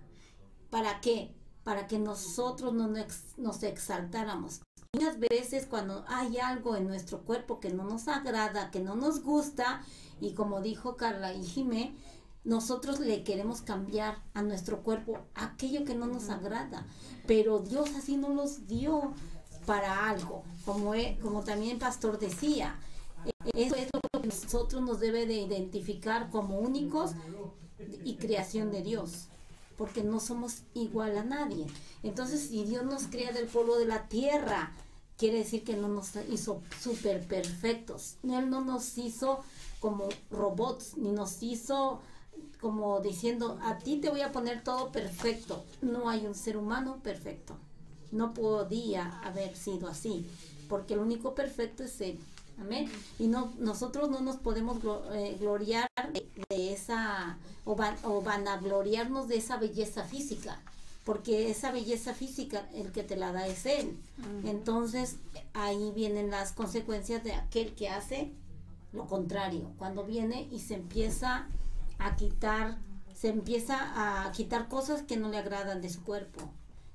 ¿Para qué? Para que nosotros no nos exaltáramos. Muchas veces cuando hay algo en nuestro cuerpo que no nos agrada, que no nos gusta, y como dijo Carla y Jimé, nosotros le queremos cambiar a nuestro cuerpo aquello que no nos agrada, pero Dios así nos los dio para algo, como también el pastor decía. Eso es lo que nosotros nos debe de identificar como únicos y creación de Dios, porque no somos igual a nadie. Entonces, si Dios nos crea del polvo de la tierra, quiere decir que no nos hizo súper perfectos. Él no nos hizo como robots, ni nos hizo como diciendo, a ti te voy a poner todo perfecto. No hay un ser humano perfecto. No podía haber sido así, porque el único perfecto es Él. Amén. Y nosotros no nos podemos gloriar de esa, o vanagloriarnos de esa belleza física, porque esa belleza física, el que te la da es Él. Entonces, ahí vienen las consecuencias de aquel que hace lo contrario, cuando viene y se empieza a quitar cosas que no le agradan de su cuerpo.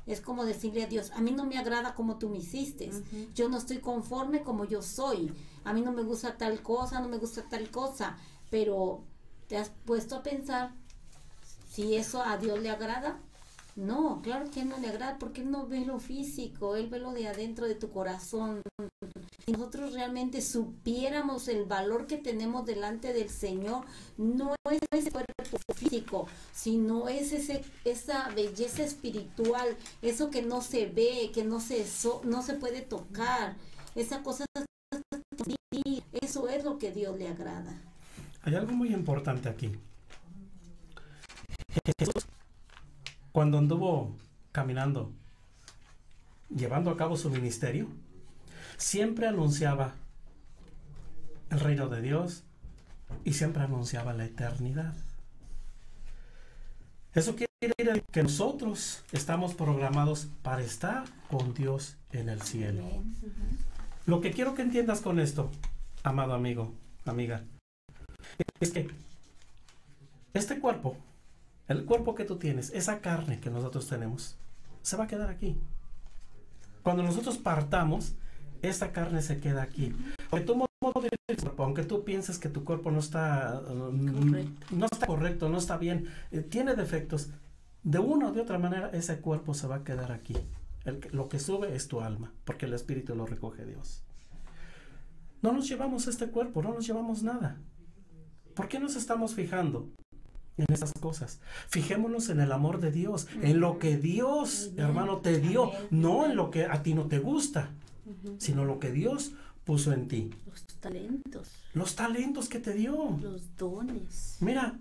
Es como decirle a Dios, a mí no me agrada como tú me hiciste, yo no estoy conforme como yo soy, a mí no me gusta tal cosa, pero ¿te has puesto a pensar si eso a Dios le agrada? No, claro que no le agrada, porque Él no ve lo físico, Él ve lo de adentro de tu corazón. Si nosotros realmente supiéramos el valor que tenemos delante del Señor, no es ese cuerpo físico, sino es esa belleza espiritual, eso que no se ve, que no se puede tocar, esa cosa, eso es lo que Dios le agrada. Hay algo muy importante aquí. Jesús, cuando anduvo caminando, llevando a cabo su ministerio, siempre anunciaba el reino de Dios y siempre anunciaba la eternidad. Eso quiere decir que nosotros estamos programados para estar con Dios en el cielo. Lo que quiero que entiendas con esto, amado amigo, amiga, es que este cuerpo, el cuerpo que tú tienes, esa carne que nosotros tenemos, se va a quedar aquí. Cuando nosotros partamos, esta carne se queda aquí. Aunque tu modo de cuerpo, aunque tú pienses que tu cuerpo no está correcto, no está bien, tiene defectos, de una o de otra manera ese cuerpo se va a quedar aquí. Lo que sube es tu alma, porque el espíritu lo recoge Dios. No nos llevamos este cuerpo, no nos llevamos nada. ¿Por qué nos estamos fijando en esas cosas? Fijémonos en el amor de Dios, en lo que Dios, hermano, te dio, no en lo que a ti no te gusta, sino lo que Dios puso en ti. Los talentos que te dio. Los dones. Mira,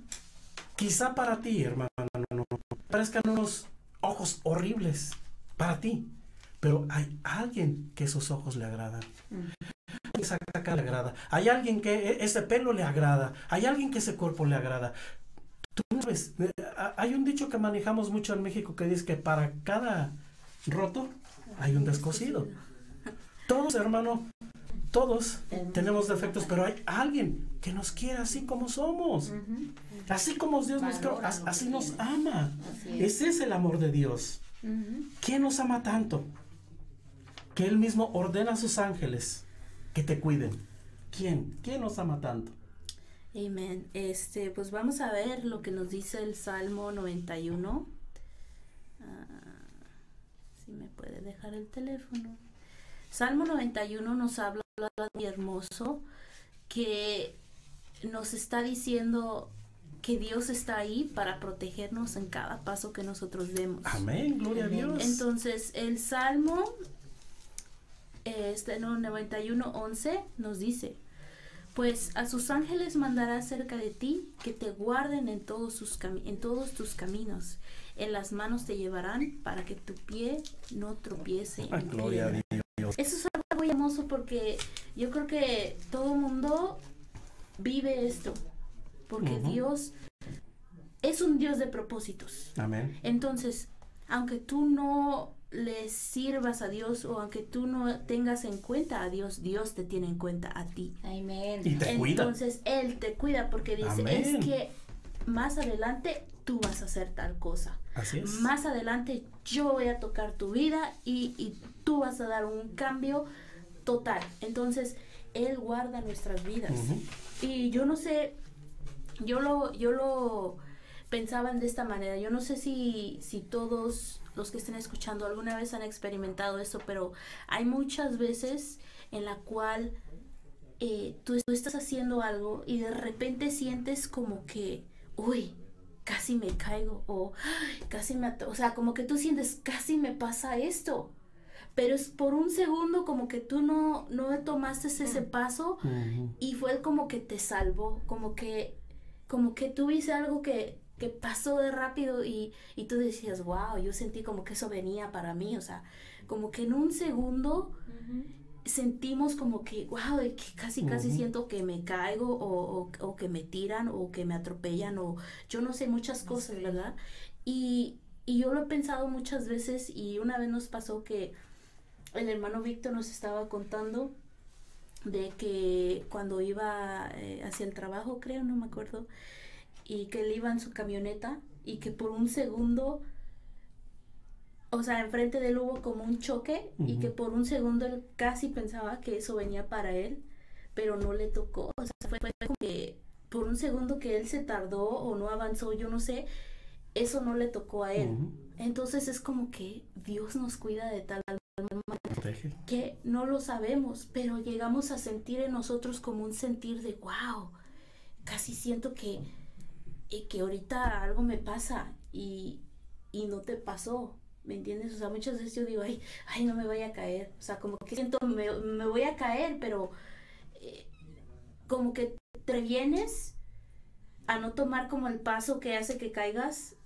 quizá para ti, hermano, no parezcan unos ojos horribles para ti, pero hay alguien que esos ojos le agradan. esa cara le agrada, hay alguien que ese pelo le agrada, hay alguien que ese cuerpo le agrada. Tú sabes, hay un dicho que manejamos mucho en México que dice que para cada roto hay un descosido. Todos, hermano, todos tenemos defectos, pero hay alguien que nos quiere así como somos. Así como Dios nos creó, así nos ama. Ese es el amor de Dios. ¿Quién nos ama tanto? Que Él mismo ordena a sus ángeles que te cuiden. ¿Quién? ¿Quién nos ama tanto? Amén. Pues vamos a ver lo que nos dice el Salmo 91. Si me puede dejar el teléfono. Salmo 91 nos habla de hermoso, que nos está diciendo que Dios está ahí para protegernos en cada paso que nosotros demos. Amén, gloria a Dios. Entonces, el Salmo 91:11 nos dice: pues a sus ángeles mandará cerca de ti, que te guarden en todos tus caminos. En las manos te llevarán para que tu pie no tropiece en Gloria piedra. a Dios. Eso es algo muy hermoso, porque yo creo que todo mundo vive esto, porque Dios es un Dios de propósitos. Amén. Entonces, aunque tú no le sirvas a Dios, o aunque tú no tengas en cuenta a Dios, Dios te tiene en cuenta a ti. Amén. Y te cuida. Entonces Él te cuida, porque dice: Amén. es que más adelante tú vas a hacer tal cosa. Así es. Más adelante yo voy a tocar tu vida y tú vas a dar un cambio total. Entonces Él guarda nuestras vidas. Y yo no sé, yo lo pensaba de esta manera. Yo no sé si todos los que estén escuchando alguna vez han experimentado eso, pero hay muchas veces en la cual tú estás haciendo algo y de repente sientes como que, uy, casi me caigo, o casi o sea, como que tú sientes, casi me pasa esto, pero es por un segundo como que tú no tomaste ese paso, y fue como que te salvó, como que tú viste algo que pasó de rápido, y tú decías: wow, yo sentí como que eso venía para mí. O sea, como que en un segundo sentimos como que, wow, que casi siento que me caigo, o que me tiran, o que me atropellan, o yo no sé, muchas cosas, ¿verdad? Y yo lo he pensado muchas veces, y una vez nos pasó que el hermano Víctor nos estaba contando de que cuando iba hacia el trabajo, creo, no me acuerdo, y que él iba en su camioneta, y que por un segundo, o sea, enfrente de él hubo como un choque, y que por un segundo él casi pensaba que eso venía para él, pero no le tocó. O sea, fue como que por un segundo que él se tardó o no avanzó, yo no sé, eso no le tocó a él. Entonces es como que Dios nos cuida de tal manera que no lo sabemos, pero llegamos a sentir en nosotros como un sentir de wow, casi siento que ahorita algo me pasa, y no te pasó, ¿me entiendes? O sea, muchas veces yo digo, ay, no me vaya a caer, o sea, como que siento, me voy a caer, pero como que te vienes a no tomar como el paso que hace que caigas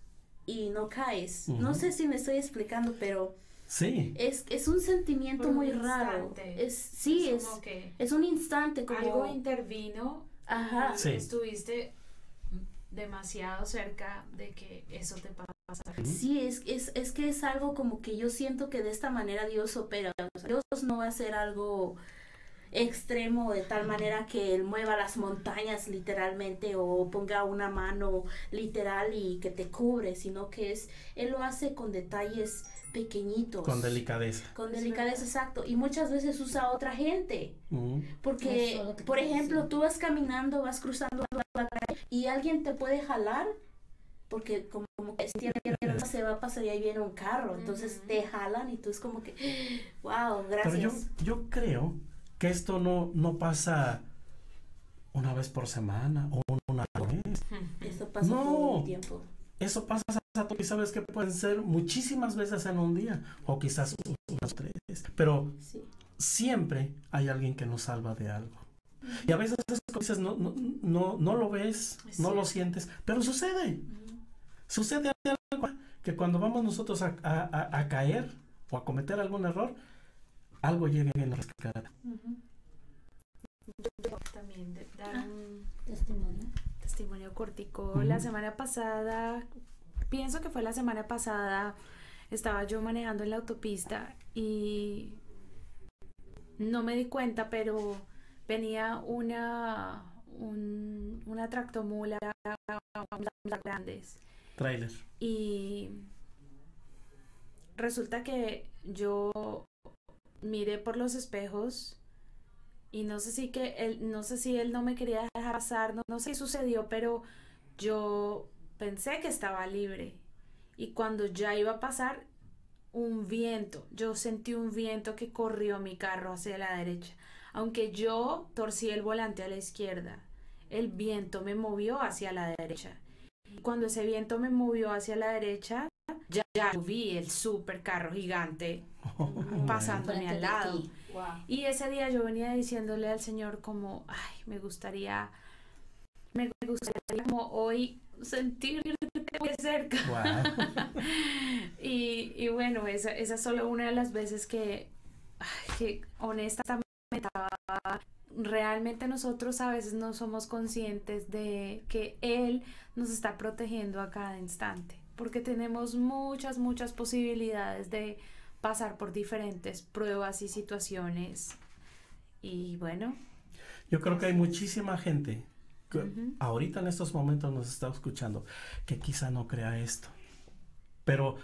y no caes. No sé si me estoy explicando, pero sí, es un sentimiento muy raro. Es un instante, como algo intervino. Ajá. Sí. Estuviste demasiado cerca de que eso te pasa. Sí, es que es algo como que yo siento que de esta manera Dios opera. O sea, Dios no va a hacer algo extremo de tal manera que Él mueva las montañas literalmente, o ponga una mano literal y que te cubre, sino que Él lo hace con detalles pequeñitos. con delicadeza. Con delicadeza, exacto. Y muchas veces usa a otra gente. Porque, Eso es lo que por te ejemplo, decía. tú vas caminando, vas cruzando la calle, y alguien te puede jalar, porque como que se va a pasar y ahí viene un carro. Entonces te jalan y tú es como que, wow, gracias. Pero yo creo que esto no pasa una vez por semana o una vez. Eso pasa No. todo el tiempo. Eso pasa, y sabes que pueden ser muchísimas veces en un día, o quizás unas 3, pero Sí. siempre hay alguien que nos salva de algo. Y a veces esas cosas no lo ves, no lo sientes, pero sucede. Sucede algo que cuando vamos nosotros a caer o a cometer algún error, algo llega y nos rescata. Yo también dar un testimonio cortico. La semana pasada, pienso que fue la semana pasada, estaba yo manejando en la autopista y no me di cuenta, pero venía una tractomula grandes. Trailer. Y resulta que yo miré por los espejos y no sé si él no me quería dejar pasar, no sé qué sucedió, pero yo pensé que estaba libre. Y cuando ya iba a pasar, yo sentí un viento que corrió mi carro hacia la derecha. Aunque yo torcí el volante a la izquierda, el viento me movió hacia la derecha. Cuando ese viento me movió hacia la derecha, ya vi el super carro gigante pasándome al lado. Wow. Y ese día yo venía diciéndole al Señor como, ay, me gustaría como hoy sentirte muy cerca. Wow. y bueno, esa es solo una de las veces que honestamente realmente nosotros a veces no somos conscientes de que Él nos está protegiendo a cada instante, porque tenemos muchas posibilidades de pasar por diferentes pruebas y situaciones. Y bueno, Yo creo que hay muchísima gente que ahorita en estos momentos nos está escuchando que quizá no crea esto. Pero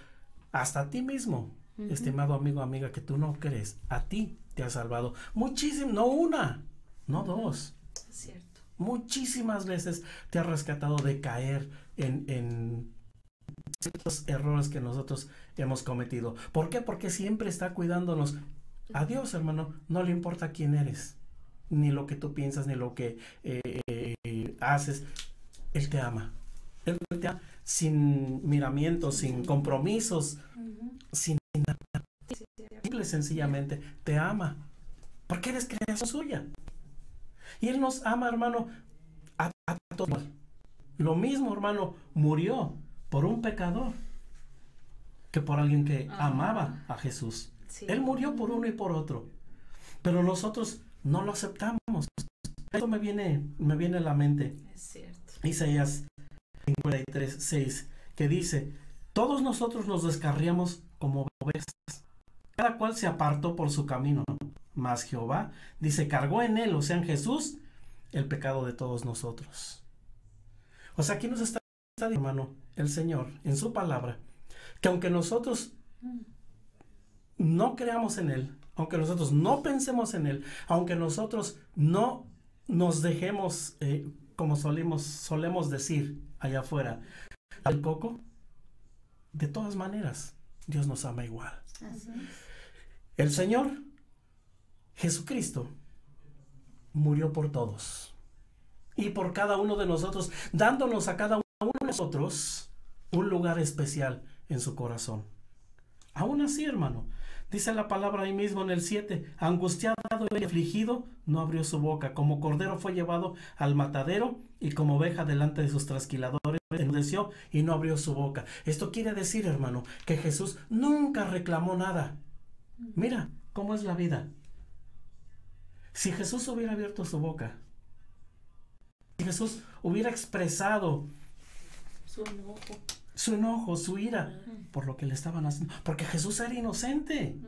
hasta a ti mismo, estimado amigo, amiga, que tú no crees, a ti te ha salvado muchísimo, no una, no dos. es cierto. Muchísimas veces te ha rescatado de caer en ciertos errores que nosotros hemos cometido. ¿Por qué? Porque siempre está cuidándonos. A Dios, hermano, no le importa quién eres, ni lo que tú piensas, ni lo que haces. Él te ama. Él te ama sin miramientos, sin compromisos, sin nada. Simple y sencillamente te ama. Porque eres creación suya. Y Él nos ama, hermano, a todos. Lo mismo, hermano, murió por un pecador que por alguien que amaba a Jesús. Sí. Él murió por uno y por otro. Pero nosotros no lo aceptamos. Esto me viene a la mente. Es cierto. Isaías 53:6, que dice: todos nosotros nos descarriamos como ovejas, cada cual se apartó por su camino, mas Jehová, dice, cargó en él, o sea, en Jesús, el pecado de todos nosotros. O sea, aquí nos está diciendo, hermano, el Señor, en su palabra, que aunque nosotros no creamos en él, aunque nosotros no pensemos en él, aunque nosotros no nos dejemos, como solemos decir allá afuera, al coco, de todas maneras, Dios nos ama igual. Así es. El Señor Jesucristo murió por todos y por cada uno de nosotros, dándonos a cada uno de nosotros un lugar especial en su corazón. Aún así, hermano, dice la palabra ahí mismo en el 7, angustiado y afligido, no abrió su boca, como cordero fue llevado al matadero y como oveja delante de sus trasquiladores, enmudeció y no abrió su boca. Esto quiere decir, hermano, que Jesús nunca reclamó nada. Mira cómo es la vida. Si Jesús hubiera abierto su boca, si Jesús hubiera expresado su enojo, su ira, por lo que le estaban haciendo, porque Jesús era inocente.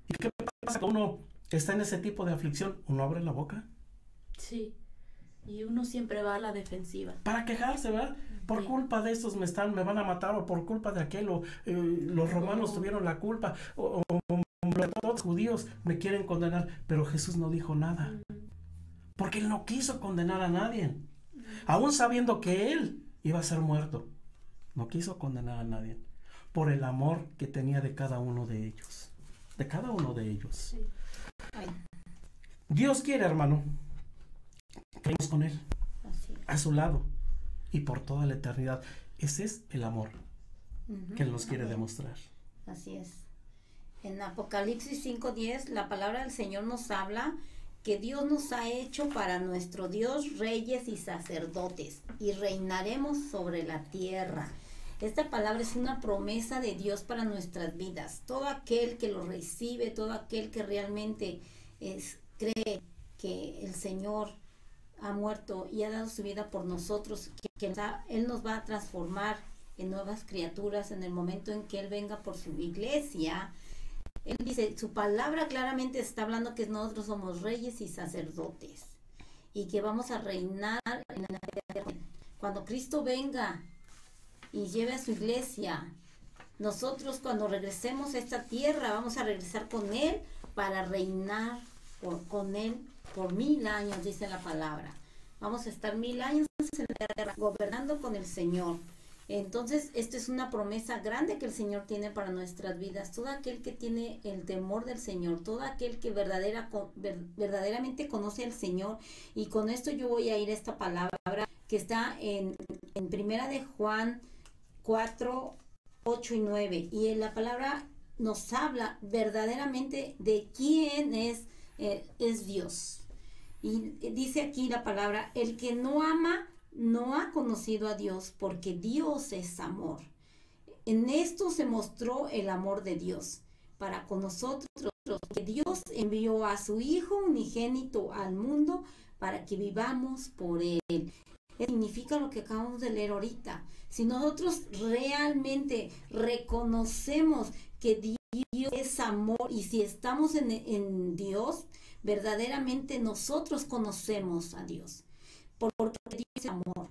¿Y qué pasa cuando uno está en ese tipo de aflicción? ¿Uno abre la boca? Sí. Y uno siempre va a la defensiva. Para quejarse, ¿verdad? Por culpa de estos me van a matar, o por culpa de aquel, o los romanos tuvieron la culpa, o todos los judíos me quieren condenar. Pero Jesús no dijo nada, porque Él no quiso condenar a nadie. Aún sabiendo que Él iba a ser muerto, no quiso condenar a nadie, por el amor que tenía de cada uno de ellos. De cada uno de ellos. Sí. Dios quiere, hermano, que estemos con Él, Así es. a su lado, y por toda la eternidad. Ese es el amor que Él nos quiere Amén. demostrar. Así es. En Apocalipsis 5:10 la palabra del Señor nos habla que Dios nos ha hecho para nuestro Dios reyes y sacerdotes y reinaremos sobre la tierra. Esta palabra es una promesa de Dios para nuestras vidas. Todo aquel que lo recibe, todo aquel que realmente cree que el Señor ha muerto y ha dado su vida por nosotros, que Él nos va a transformar en nuevas criaturas en el momento en que Él venga por su iglesia. Él dice, su palabra claramente está hablando que nosotros somos reyes y sacerdotes y que vamos a reinar en la tierra. Cuando Cristo venga y lleve a su iglesia, nosotros cuando regresemos a esta tierra vamos a regresar con Él para reinar con Él por 1000 años, dice la palabra. Vamos a estar 1000 años en la tierra gobernando con el Señor. Entonces, esto es una promesa grande que el Señor tiene para nuestras vidas. Todo aquel que tiene el temor del Señor, todo aquel que verdaderamente conoce al Señor. Y con esto yo voy a ir a esta palabra que está en Primera de Juan 4, 8 y 9. Y en la palabra nos habla verdaderamente de quién es Dios. Y dice aquí la palabra, el que no ama no ha conocido a Dios, porque Dios es amor. En esto se mostró el amor de Dios para con nosotros, que Dios envió a su Hijo unigénito al mundo para que vivamos por Él. Significa lo que acabamos de leer ahorita. Si nosotros realmente reconocemos que Dios es amor y si estamos en Dios, verdaderamente nosotros conocemos a Dios. Porque Dios es amor.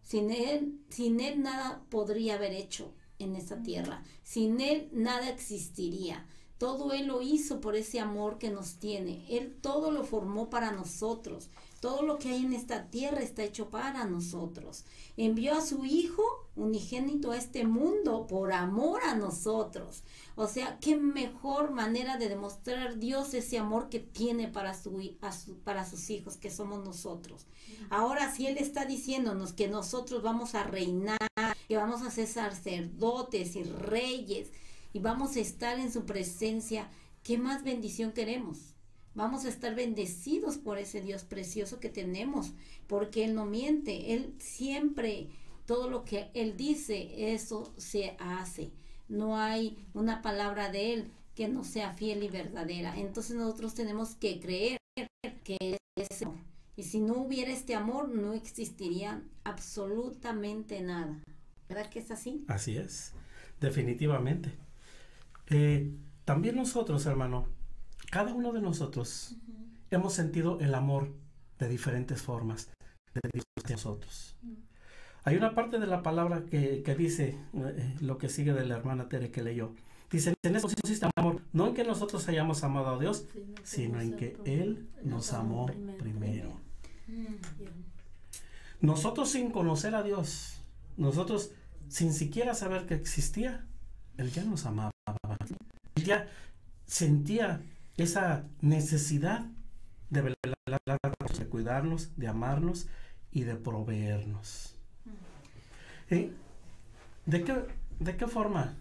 Sin Él nada podría haber hecho en esta tierra. Sin Él nada existiría. Todo Él lo hizo por ese amor que nos tiene. Él todo lo formó para nosotros. Todo lo que hay en esta tierra está hecho para nosotros. Envió a su Hijo unigénito a este mundo por amor a nosotros. O sea, qué mejor manera de demostrar Dios ese amor que tiene para sus hijos, que somos nosotros. Ahora, si Él está diciéndonos que nosotros vamos a reinar, que vamos a ser sacerdotes y reyes, y vamos a estar en su presencia, ¿qué más bendición queremos? Vamos a estar bendecidos por ese Dios precioso que tenemos, porque Él no miente. Él siempre, todo lo que Él dice, eso se hace. No hay una palabra de Él que no sea fiel y verdadera. Entonces nosotros tenemos que creer que es amor. Y si no hubiera este amor, no existiría absolutamente nada. ¿Verdad que es así? Así es, definitivamente. También nosotros, hermano, cada uno de nosotros hemos sentido el amor de diferentes formas de nosotros. Hay una parte de la palabra que dice lo que sigue de la hermana Tere que leyó. Dice, en eso consiste amor, no en que nosotros hayamos amado a Dios, sino en que Él nos amó primero. Nosotros sin conocer a Dios, nosotros sin siquiera saber que existía, Él ya nos amaba. Él ya sentía esa necesidad de velar, de cuidarnos, de amarnos y de proveernos. ¿De qué forma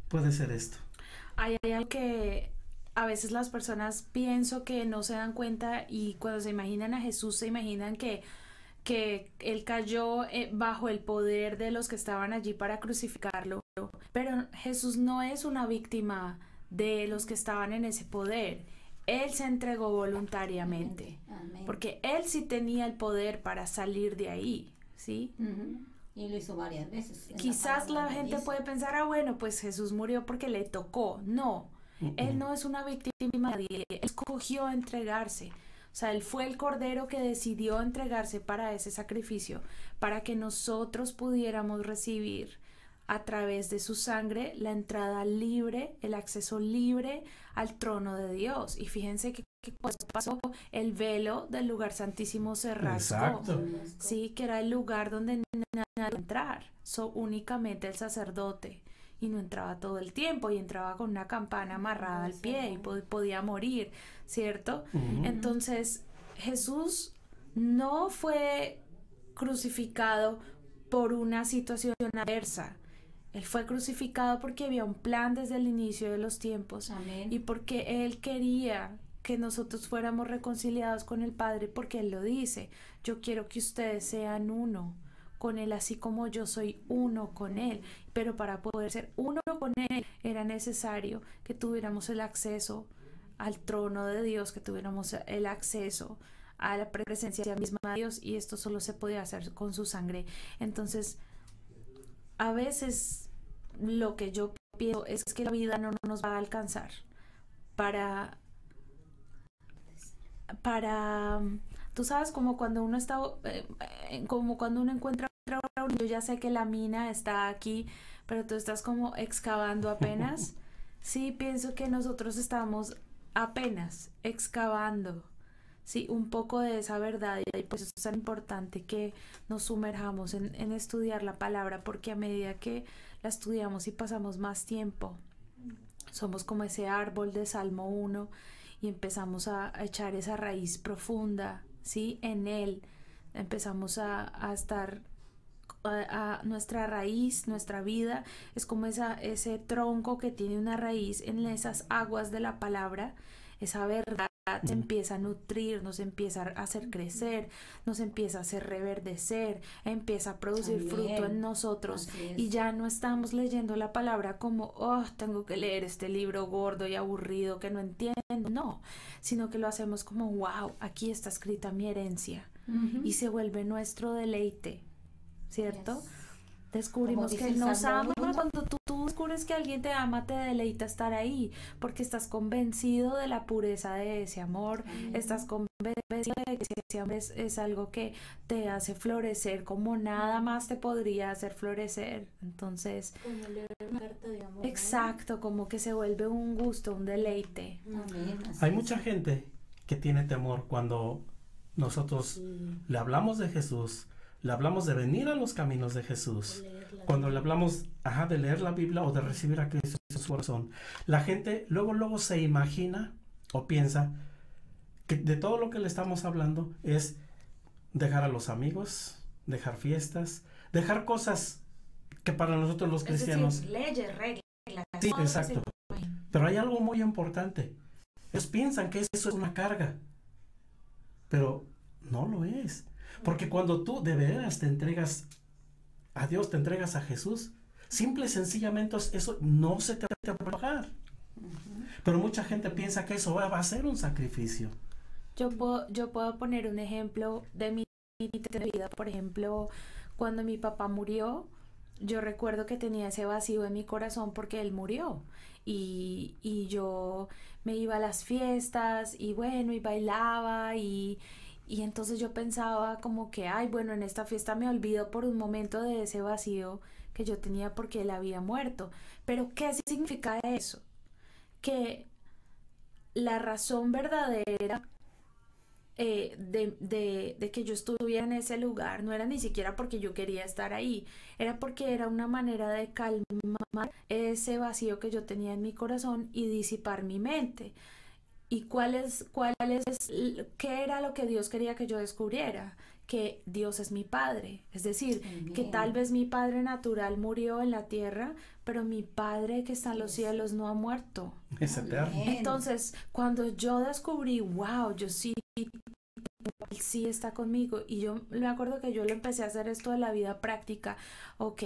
puede ser esto? Hay algo que a veces las personas pienso que no se dan cuenta, y cuando se imaginan a Jesús se imaginan que Él cayó bajo el poder de los que estaban allí para crucificarlo. Pero Jesús no es una víctima de los que estaban en ese poder. Él se entregó voluntariamente. Amén. Porque Él sí tenía el poder para salir de ahí, ¿sí? Y lo hizo varias veces. Quizás la gente puede pensar, bueno, pues Jesús murió porque le tocó. No, Él no es una víctima de nadie. Él escogió entregarse. O sea, Él fue el cordero que decidió entregarse para ese sacrificio, para que nosotros pudiéramos recibir a través de su sangre la entrada libre, el acceso libre al trono de Dios. Y fíjense que pues pasó, el velo del lugar santísimo se rasgó. Exacto. Sí, que era el lugar donde nadie podía entrar, únicamente el sacerdote, y no entraba todo el tiempo, y entraba con una campana amarrada al pie y podía morir, ¿cierto? Entonces Jesús no fue crucificado por una situación adversa. Él fue crucificado porque había un plan desde el inicio de los tiempos. Amén. Y porque Él quería que nosotros fuéramos reconciliados con el Padre, porque Él lo dice: yo quiero que ustedes sean uno con Él, así como yo soy uno con Él. Pero para poder ser uno con Él era necesario que tuviéramos el acceso al trono de Dios, que tuviéramos el acceso a la presencia misma de Dios, y esto solo se podía hacer con su sangre. Entonces, a veces lo que yo pienso es que la vida no nos va a alcanzar para tú sabes, como cuando uno está, como cuando uno encuentra, yo ya sé que la mina está aquí, pero tú estás como excavando apenas. Sí, pienso que nosotros estamos apenas excavando, sí, un poco de esa verdad, y pues es tan importante que nos sumerjamos en estudiar la palabra, porque a medida que la estudiamos y pasamos más tiempo, somos como ese árbol de Salmo 1 y empezamos a echar esa raíz profunda, ¿sí? En él empezamos a estar, a nuestra raíz, nuestra vida es como ese tronco que tiene una raíz en esas aguas de la palabra. Esa verdad se empieza a nutrir, nos empieza a hacer crecer, nos empieza a hacer reverdecer, empieza a producir fruto en nosotros, y ya no estamos leyendo la palabra como, oh, tengo que leer este libro gordo y aburrido que no entiendo, no, sino que lo hacemos como, wow, aquí está escrita mi herencia, y se vuelve nuestro deleite, ¿cierto? Descubrimos que Él nos ama. Cuando tú descubres que alguien te ama, te deleita estar ahí, porque estás convencido de la pureza de ese amor, estás convencido de que ese amor es algo que te hace florecer como nada más te podría hacer florecer. Entonces, como leer una carta de amor, exacto, como que se vuelve un gusto, un deleite. Hay mucha gente que tiene temor cuando nosotros le hablamos de Jesús, le hablamos de venir a los caminos de Jesús. Cuando le hablamos de leer la Biblia o de recibir a Cristo en su corazón, la gente luego se imagina o piensa que de todo lo que le estamos hablando es dejar a los amigos, dejar fiestas, dejar cosas que para nosotros los cristianos... Es decir, leyes, reglas. Sí, exacto. Pero hay algo muy importante. Ellos piensan que eso es una carga, pero no lo es. Porque cuando tú de veras te entregas a Dios, te entregas a Jesús, simple y sencillamente eso no se te va a bajar. Pero mucha gente piensa que eso va a ser un sacrificio. Yo puedo poner un ejemplo de mi vida. Por ejemplo, cuando mi papá murió, yo recuerdo que tenía ese vacío en mi corazón porque él murió. Y yo me iba a las fiestas y bueno, y bailaba y entonces yo pensaba como que, ay, bueno, en esta fiesta me olvido por un momento de ese vacío que yo tenía porque él había muerto. Pero ¿qué significa eso? Que la razón verdadera de que yo estuviera en ese lugar no era ni siquiera porque yo quería estar ahí, era porque era una manera de calmar ese vacío que yo tenía en mi corazón y disipar mi mente. ¿Y qué era lo que Dios quería que yo descubriera? Que Dios es mi Padre. Es decir, que tal vez mi Padre natural murió en la tierra, pero mi Padre que está en los cielos no ha muerto. Es eterno. Entonces, cuando yo descubrí, wow, yo sí, Él sí está conmigo, y yo me acuerdo que yo lo empecé a hacer esto de la vida práctica. Ok,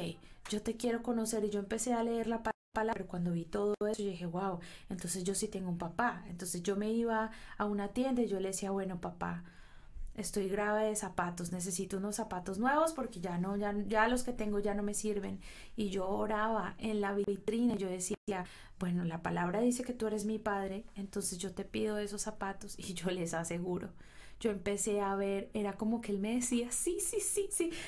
yo te quiero conocer, y yo empecé a leer la palabra. Pero cuando vi todo eso, yo dije, wow, entonces yo sí tengo un papá. Entonces yo me iba a una tienda y yo le decía, bueno, papá, estoy grave de zapatos, necesito unos zapatos nuevos porque ya los que tengo ya no me sirven. Y yo oraba en la vitrina y yo decía, bueno, la palabra dice que tú eres mi padre, entonces yo te pido esos zapatos. Y yo les aseguro, yo empecé a ver, era como que él me decía, sí.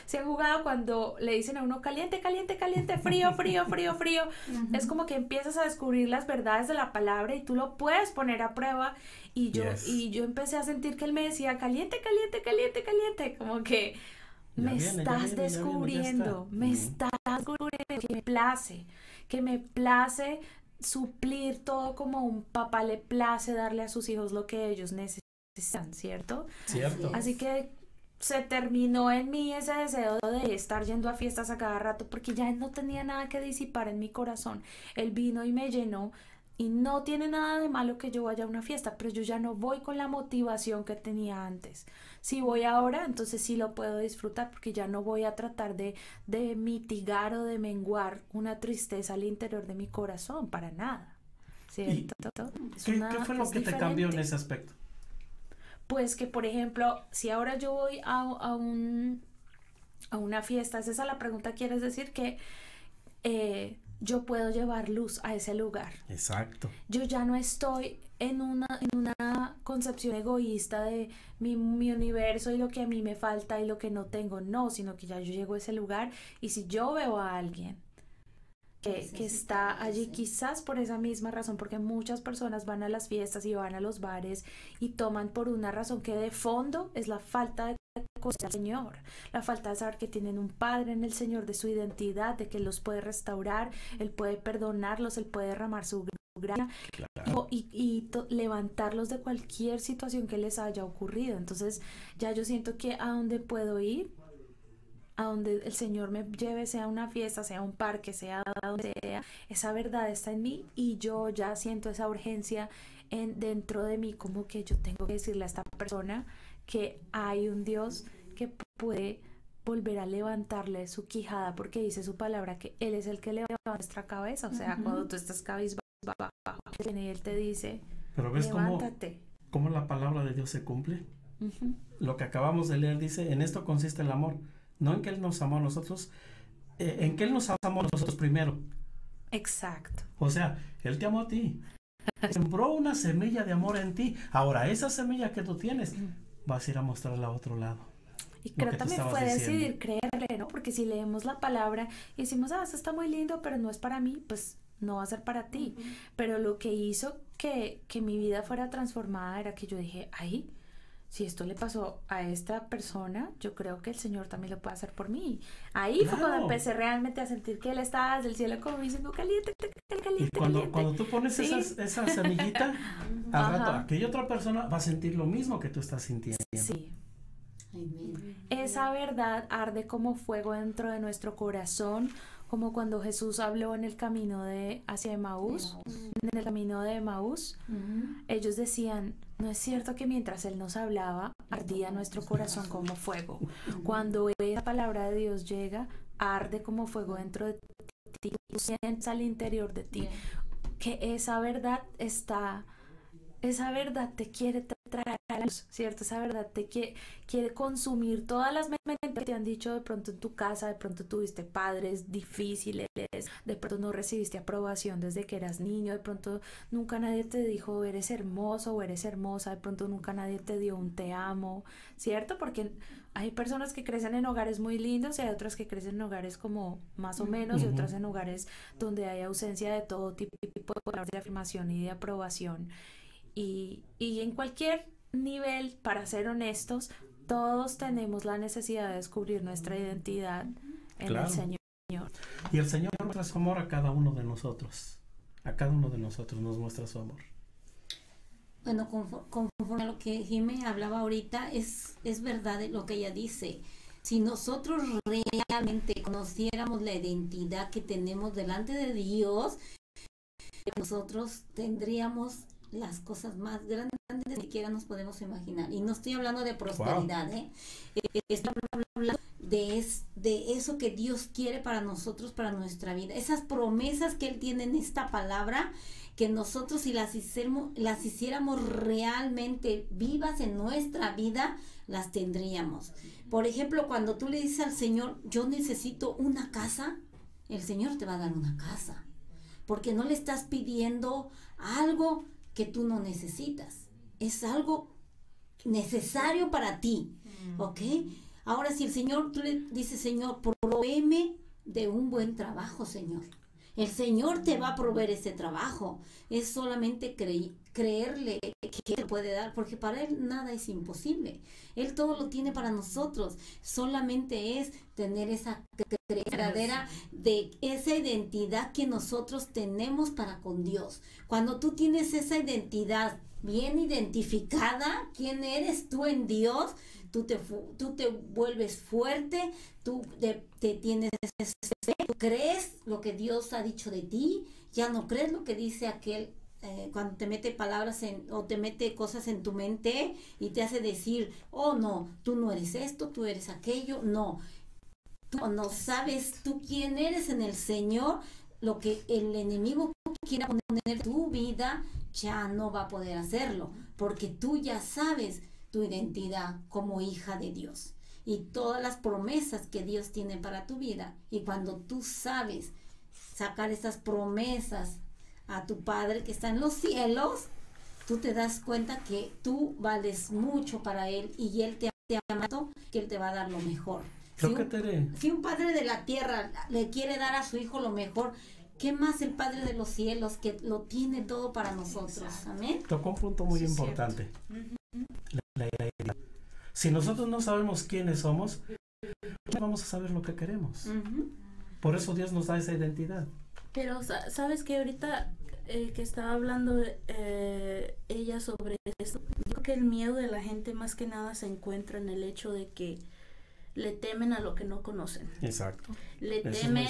Se ha jugado cuando le dicen a uno caliente, caliente, caliente, frío, frío, frío, frío. Es como que empiezas a descubrir las verdades de la palabra y tú lo puedes poner a prueba. Y yo empecé a sentir que él me decía caliente, caliente, caliente, caliente. Como que me estás descubriendo, que me place suplir todo como un papá le place darle a sus hijos lo que ellos necesitan. ¿Cierto? Cierto. Así que se terminó en mí ese deseo de estar yendo a fiestas a cada rato porque ya no tenía nada que disipar en mi corazón. Él vino y me llenó, y no tiene nada de malo que yo vaya a una fiesta, pero yo ya no voy con la motivación que tenía antes. Si voy ahora, entonces sí lo puedo disfrutar porque ya no voy a tratar de mitigar o de menguar una tristeza al interior de mi corazón, para nada. ¿cierto? ¿Qué fue lo que te cambió en ese aspecto? Pues que, por ejemplo, si ahora yo voy a una fiesta, ¿es esa la pregunta? ¿Quieres decir que yo puedo llevar luz a ese lugar? Exacto. Yo ya no estoy en una concepción egoísta de mi universo y lo que a mí me falta y lo que no tengo, no, sino que ya yo llego a ese lugar y si yo veo a alguien que está allí quizás por esa misma razón, porque muchas personas van a las fiestas y van a los bares y toman por una razón que de fondo es la falta de conocer al Señor, la falta de saber que tienen un Padre en el Señor, de su identidad, de que Él los puede restaurar, Él puede perdonarlos, Él puede derramar su gracia y levantarlos de cualquier situación que les haya ocurrido. Entonces ya yo siento que a donde puedo ir, a donde el Señor me lleve, sea una fiesta, sea un parque, sea donde sea, esa verdad está en mí y yo ya siento esa urgencia dentro de mí, como que yo tengo que decirle a esta persona que hay un Dios que puede volver a levantarle su quijada, porque dice su palabra que Él es el que levanta nuestra cabeza. O sea, cuando tú estás cabizbajo, Él te dice, pero ves levántate. Cómo la palabra de Dios se cumple. Lo que acabamos de leer dice, en esto consiste el amor, no en que Él nos amó a nosotros, en que Él nos amó a nosotros primero. Exacto. O sea, Él te amó a ti, sembró una semilla de amor en ti. Ahora esa semilla que tú tienes vas a ir a mostrarla a otro lado. Y creo que también fue decidir creerle, ¿no? Porque si leemos la palabra y decimos, esto está muy lindo, pero no es para mí, pues no va a ser para ti. Pero lo que hizo que mi vida fuera transformada era que yo dije, ay, si esto le pasó a esta persona, yo creo que el Señor también lo puede hacer por mí. Ahí fue cuando empecé realmente a sentir que Él estaba desde el cielo como diciendo, caliente, y cuando tú pones esa semillita, al rato aquella otra persona va a sentir lo mismo que tú estás sintiendo. Sí. Esa verdad arde como fuego dentro de nuestro corazón, como cuando Jesús habló en el camino hacia Emaús, en el camino de Emaús. Ellos decían, no es cierto que mientras Él nos hablaba, ardía nuestro corazón como fuego. Cuando esa palabra de Dios llega, arde como fuego dentro de ti, sientes al interior de ti, que esa verdad te quiere traer a la luz, ¿cierto? Esa verdad te quiere consumir todas las mentiras que te han dicho de pronto en tu casa, de pronto tuviste padres difíciles, de pronto no recibiste aprobación desde que eras niño, de pronto nunca nadie te dijo eres hermoso o eres hermosa, de pronto nunca nadie te dio un te amo, ¿cierto? Porque hay personas que crecen en hogares muy lindos y hay otras que crecen en hogares como más o menos y otras en hogares donde hay ausencia de todo tipo de palabras de afirmación y de aprobación. Y en cualquier nivel, para ser honestos, todos tenemos la necesidad de descubrir nuestra identidad en el Señor. Y el Señor muestra su amor a cada uno de nosotros. A cada uno de nosotros nos muestra su amor. Bueno, conforme a lo que Jimé hablaba ahorita, es verdad lo que ella dice. Si nosotros realmente conociéramos la identidad que tenemos delante de Dios, nosotros tendríamos las cosas más grandes que ni siquiera nos podemos imaginar. Y no estoy hablando de prosperidad, estoy hablando de eso que Dios quiere para nosotros, para nuestra vida. Esas promesas que Él tiene en esta palabra, que nosotros si las hiciéramos realmente vivas en nuestra vida, las tendríamos. Por ejemplo, cuando tú le dices al Señor, yo necesito una casa, el Señor te va a dar una casa. Porque no le estás pidiendo algo que tú no necesitas, es algo necesario para ti, ¿ok? Ahora si el Señor, tú le dices, Señor, provéeme de un buen trabajo, Señor. El Señor te va a proveer ese trabajo, es solamente creerle que Él puede dar, porque para Él nada es imposible, Él todo lo tiene para nosotros, solamente es tener esa verdadera de esa identidad que nosotros tenemos para con Dios. Cuando tú tienes esa identidad bien identificada, quién eres tú en Dios, tú te vuelves fuerte, tú te tienes fe, tú crees lo que Dios ha dicho de ti, ya no crees lo que dice aquel cuando te mete palabras o te mete cosas en tu mente y te hace decir, oh no, tú no eres esto, tú eres aquello, no. Tú no sabes tú quién eres en el Señor, lo que el enemigo quiera poner tu vida, ya no va a poder hacerlo, porque tú ya sabes tu identidad como hija de Dios y todas las promesas que Dios tiene para tu vida. Y cuando tú sabes sacar esas promesas a tu Padre que está en los cielos, tú te das cuenta que tú vales mucho para Él y Él te ama tanto que Él te va a dar lo mejor. Si un padre de la tierra le quiere dar a su hijo lo mejor, ¿qué más el Padre de los cielos, que lo tiene todo para nosotros? Amén. Tocó un punto muy importante. La identidad. Si nosotros no sabemos quiénes somos, no vamos a saber lo que queremos. Por eso Dios nos da esa identidad. Pero sabes que ahorita que estaba hablando ella sobre esto, yo creo que el miedo de la gente más que nada se encuentra en el hecho de que le temen a lo que no conocen. Exacto. Le temen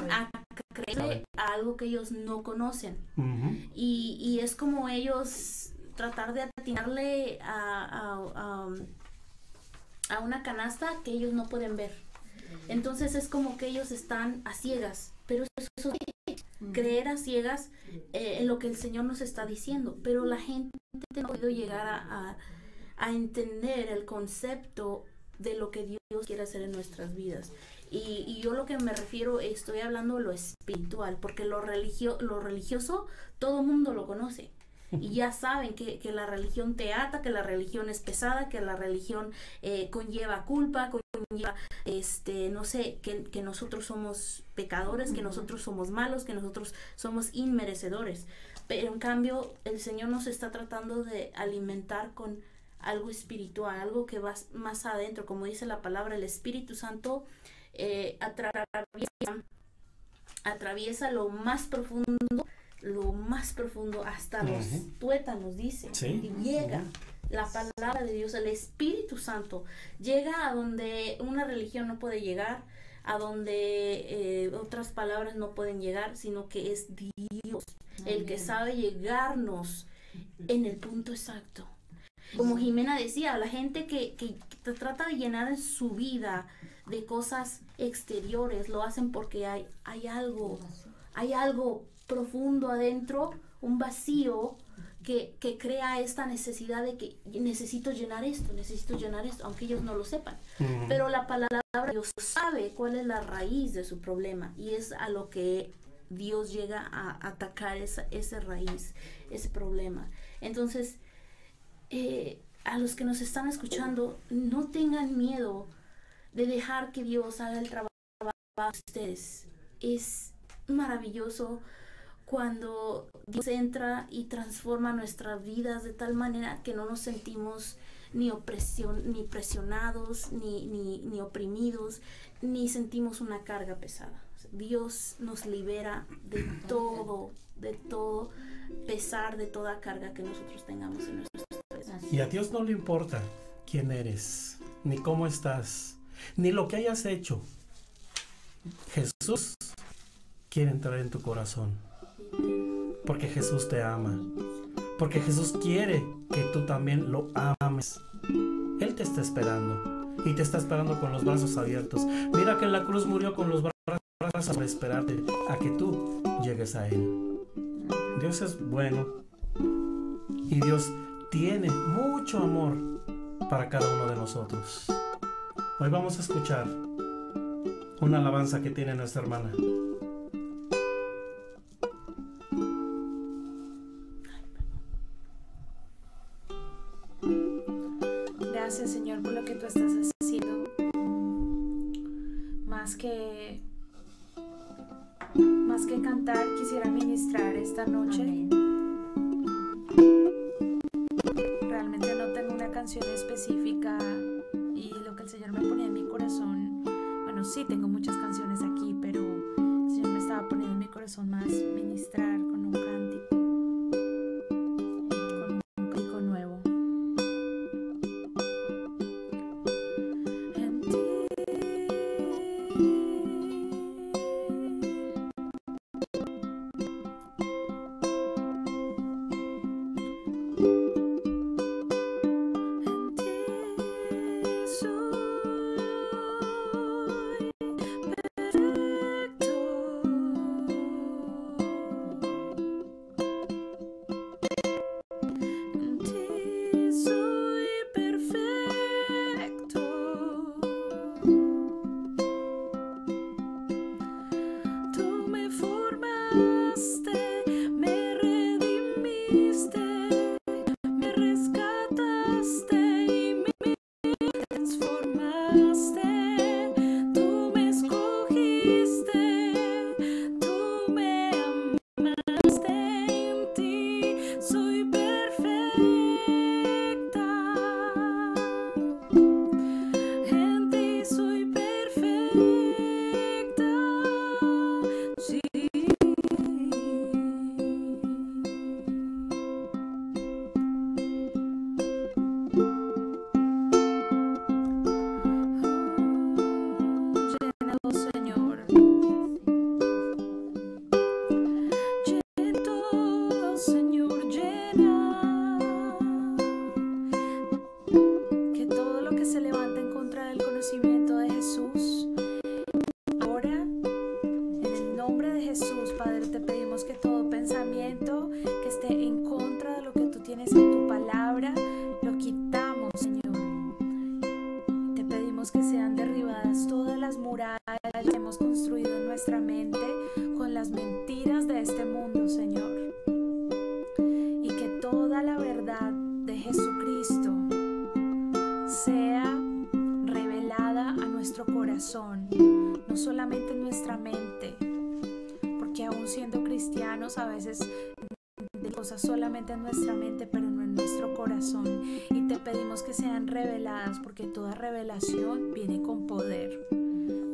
a creer a algo que ellos no conocen. Y es como ellos tratar de atinarle a una canasta que ellos no pueden ver. Entonces es como que ellos están a ciegas, pero eso es creer a ciegas en lo que el Señor nos está diciendo. Pero la gente no ha podido llegar a entender el concepto de lo que Dios quiere hacer en nuestras vidas. Y yo lo que me refiero, estoy hablando de lo espiritual, porque lo religioso todo mundo lo conoce. Y ya saben que la religión te ata, que la religión es pesada, que la religión conlleva culpa, conlleva, no sé, que nosotros somos pecadores, que nosotros somos malos, que nosotros somos inmerecedores. Pero en cambio, el Señor nos está tratando de alimentar con algo espiritual, algo que va más adentro. Como dice la palabra, el Espíritu Santo atraviesa lo más profundo hasta los tuétanos, dice. ¿Sí? Y llega la palabra de Dios, el Espíritu Santo llega a donde una religión no puede llegar, a donde otras palabras no pueden llegar, sino que es Dios el que sabe llegarnos en el punto exacto. Como Jimena decía, la gente que trata de llenar en su vida de cosas exteriores, lo hacen porque hay algo profundo adentro, un vacío que crea esta necesidad de que necesito llenar esto, aunque ellos no lo sepan. Pero la palabra de Dios sabe cuál es la raíz de su problema, y es a lo que Dios llega a atacar esa raíz, ese problema. Entonces, a los que nos están escuchando, no tengan miedo de dejar que Dios haga el trabajo de ustedes. Es maravilloso cuando Dios entra y transforma nuestras vidas de tal manera que no nos sentimos ni presionados, ni oprimidos, ni sentimos una carga pesada. Dios nos libera de todo pesar, de toda carga que nosotros tengamos en nuestras vidas. Y a Dios no le importa quién eres, ni cómo estás, ni lo que hayas hecho. Jesús quiere entrar en tu corazón, porque Jesús te ama, porque Jesús quiere que tú también lo ames. Él te está esperando, y te está esperando con los brazos abiertos. Mira que en la cruz murió con los brazos para esperarte a que tú llegues a Él. Dios es bueno, y Dios tiene mucho amor para cada uno de nosotros. Hoy vamos a escuchar una alabanza que tiene nuestra hermana. Gracias, Señor, por lo que tú estás haciendo. Más que cantar, quisiera ministrar esta noche. Realmente no tengo una canción específica, y lo que el Señor me ponía en mi corazón, bueno, sí tengo muchas canciones aquí, pero el Señor me estaba poniendo en mi corazón más ministrar con un cántico, con un cántico nuevo. En ti cristianos a veces de cosas solamente en nuestra mente, pero no en nuestro corazón. Y te pedimos que sean reveladas, porque toda revelación viene con poder.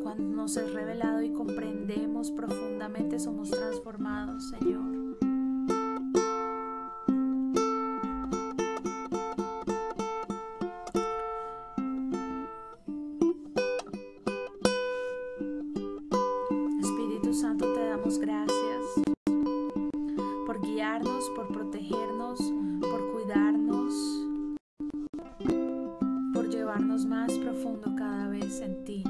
Cuando nos es revelado y comprendemos profundamente, somos transformados, Señor. Espíritu Santo, te damos gracias por guiarnos, por protegernos, por cuidarnos, por llevarnos más profundo cada vez en ti.